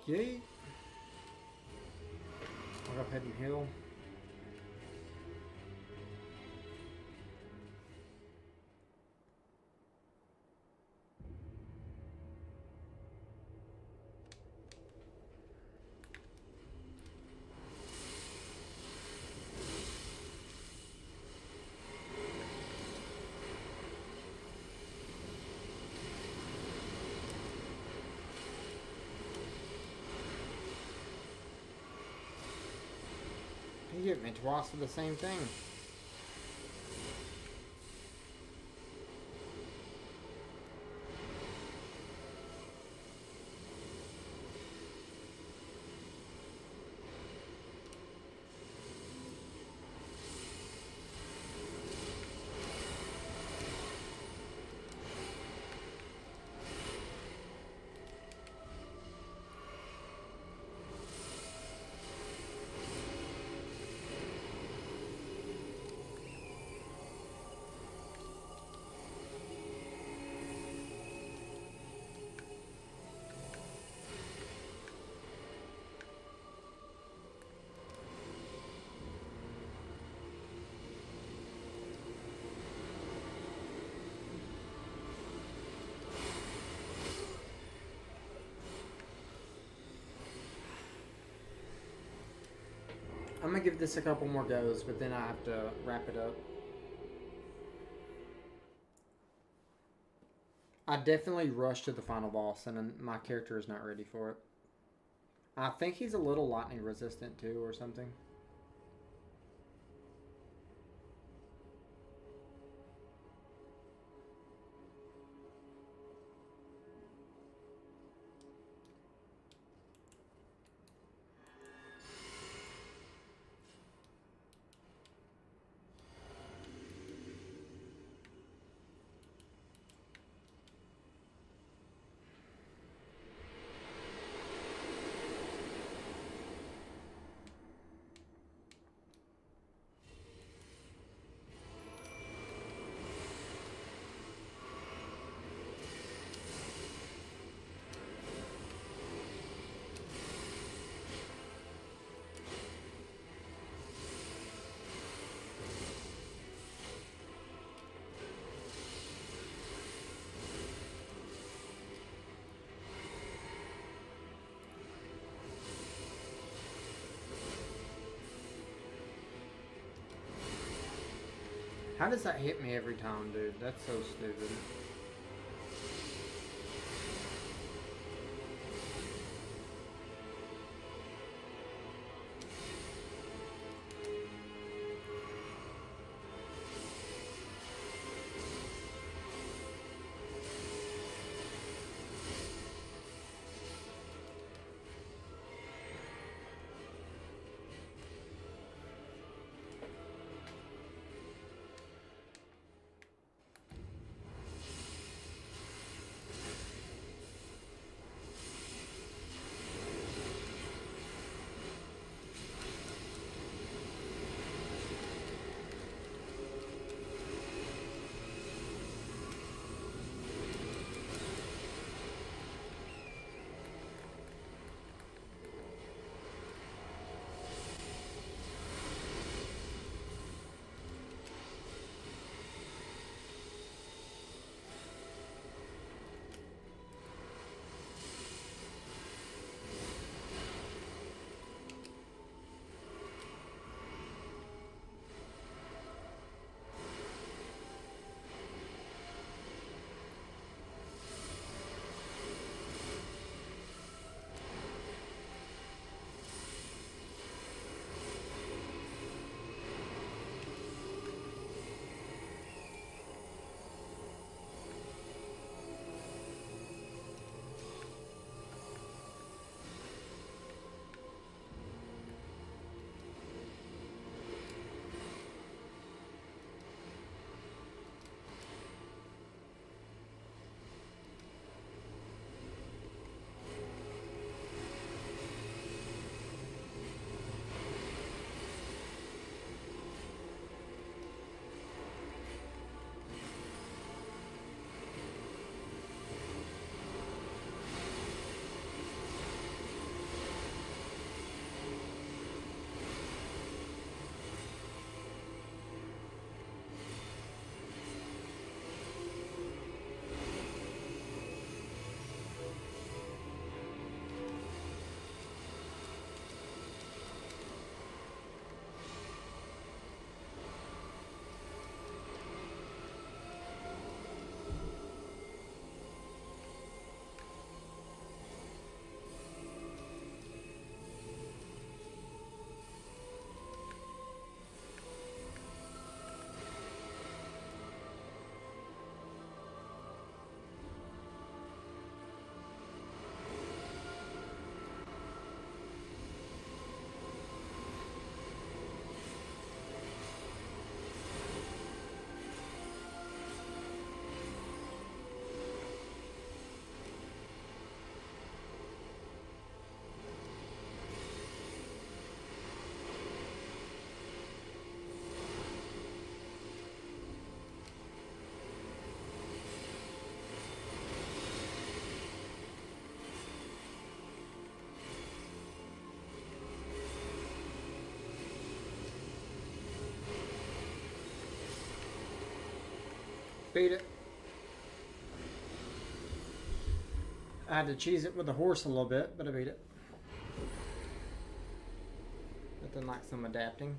Yay. I'll go ahead and heal. You hit me twice for the same thing. I'm gonna give this a couple more goes, but then I have to wrap it up. I definitely rushed to the final boss, and my character is not ready for it. I think he's a little lightning resistant too, or something. How does that hit me every time, dude? That's so stupid. beat it. I had to cheese it with the horse a little bit, but I beat it. Nothing like some adapting.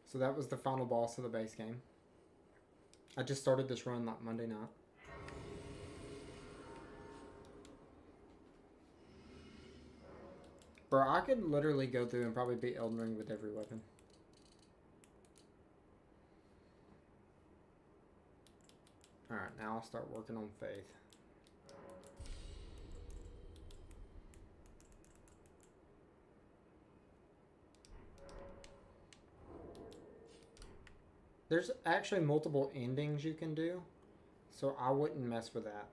So that was the final boss of the base game. I just started this run like Monday night. Bro, I could literally go through and probably beat Elden Ring with every weapon. Alright, now I'll start working on faith. There's actually multiple endings you can do, so I wouldn't mess with that,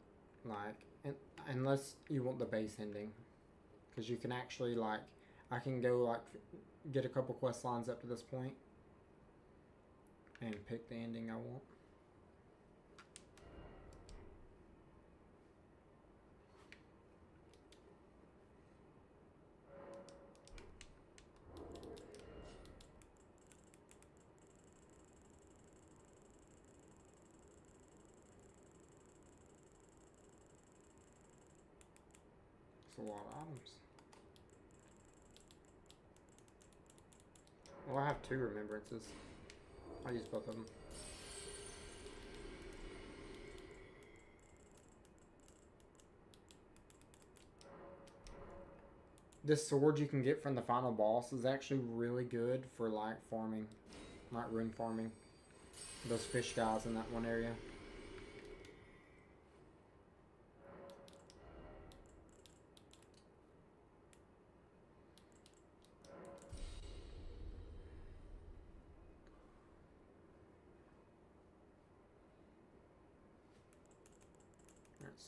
like, unless you want the base ending, because you can actually, like, I can go, like, get a couple quest lines up to this point and pick the ending I want. A lot of items. Well, I have 2 remembrances. I'll use both of them. This sword you can get from the final boss is actually really good for like farming, like rune farming. Those fish guys in that one area.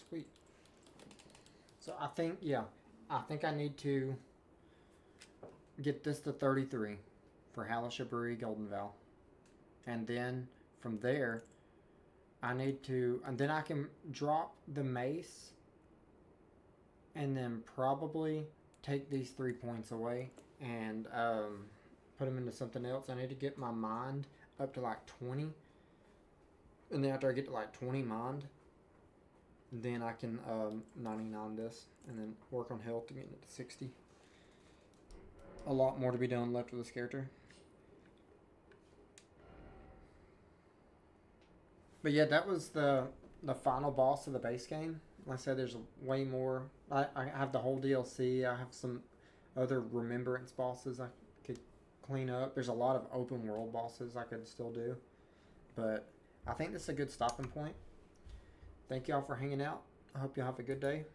Sweet. So I think, yeah, I think I need to get this to 33 for Halishaburi Golden Val. And then from there, I need to, and then I can drop the mace and then probably take these 3 points away and put them into something else. I need to get my mind up to like 20. And then after I get to like 20 mind, then I can 99 this and then work on health to get it to 60. A lot more to be done left with this character. But yeah, that was the final boss of the base game. Like I said, there's way more. I have the whole DLC. I have some other remembrance bosses I could clean up. There's a lot of open world bosses I could still do. But I think this is a good stopping point. Thank y'all for hanging out. I hope y'all have a good day.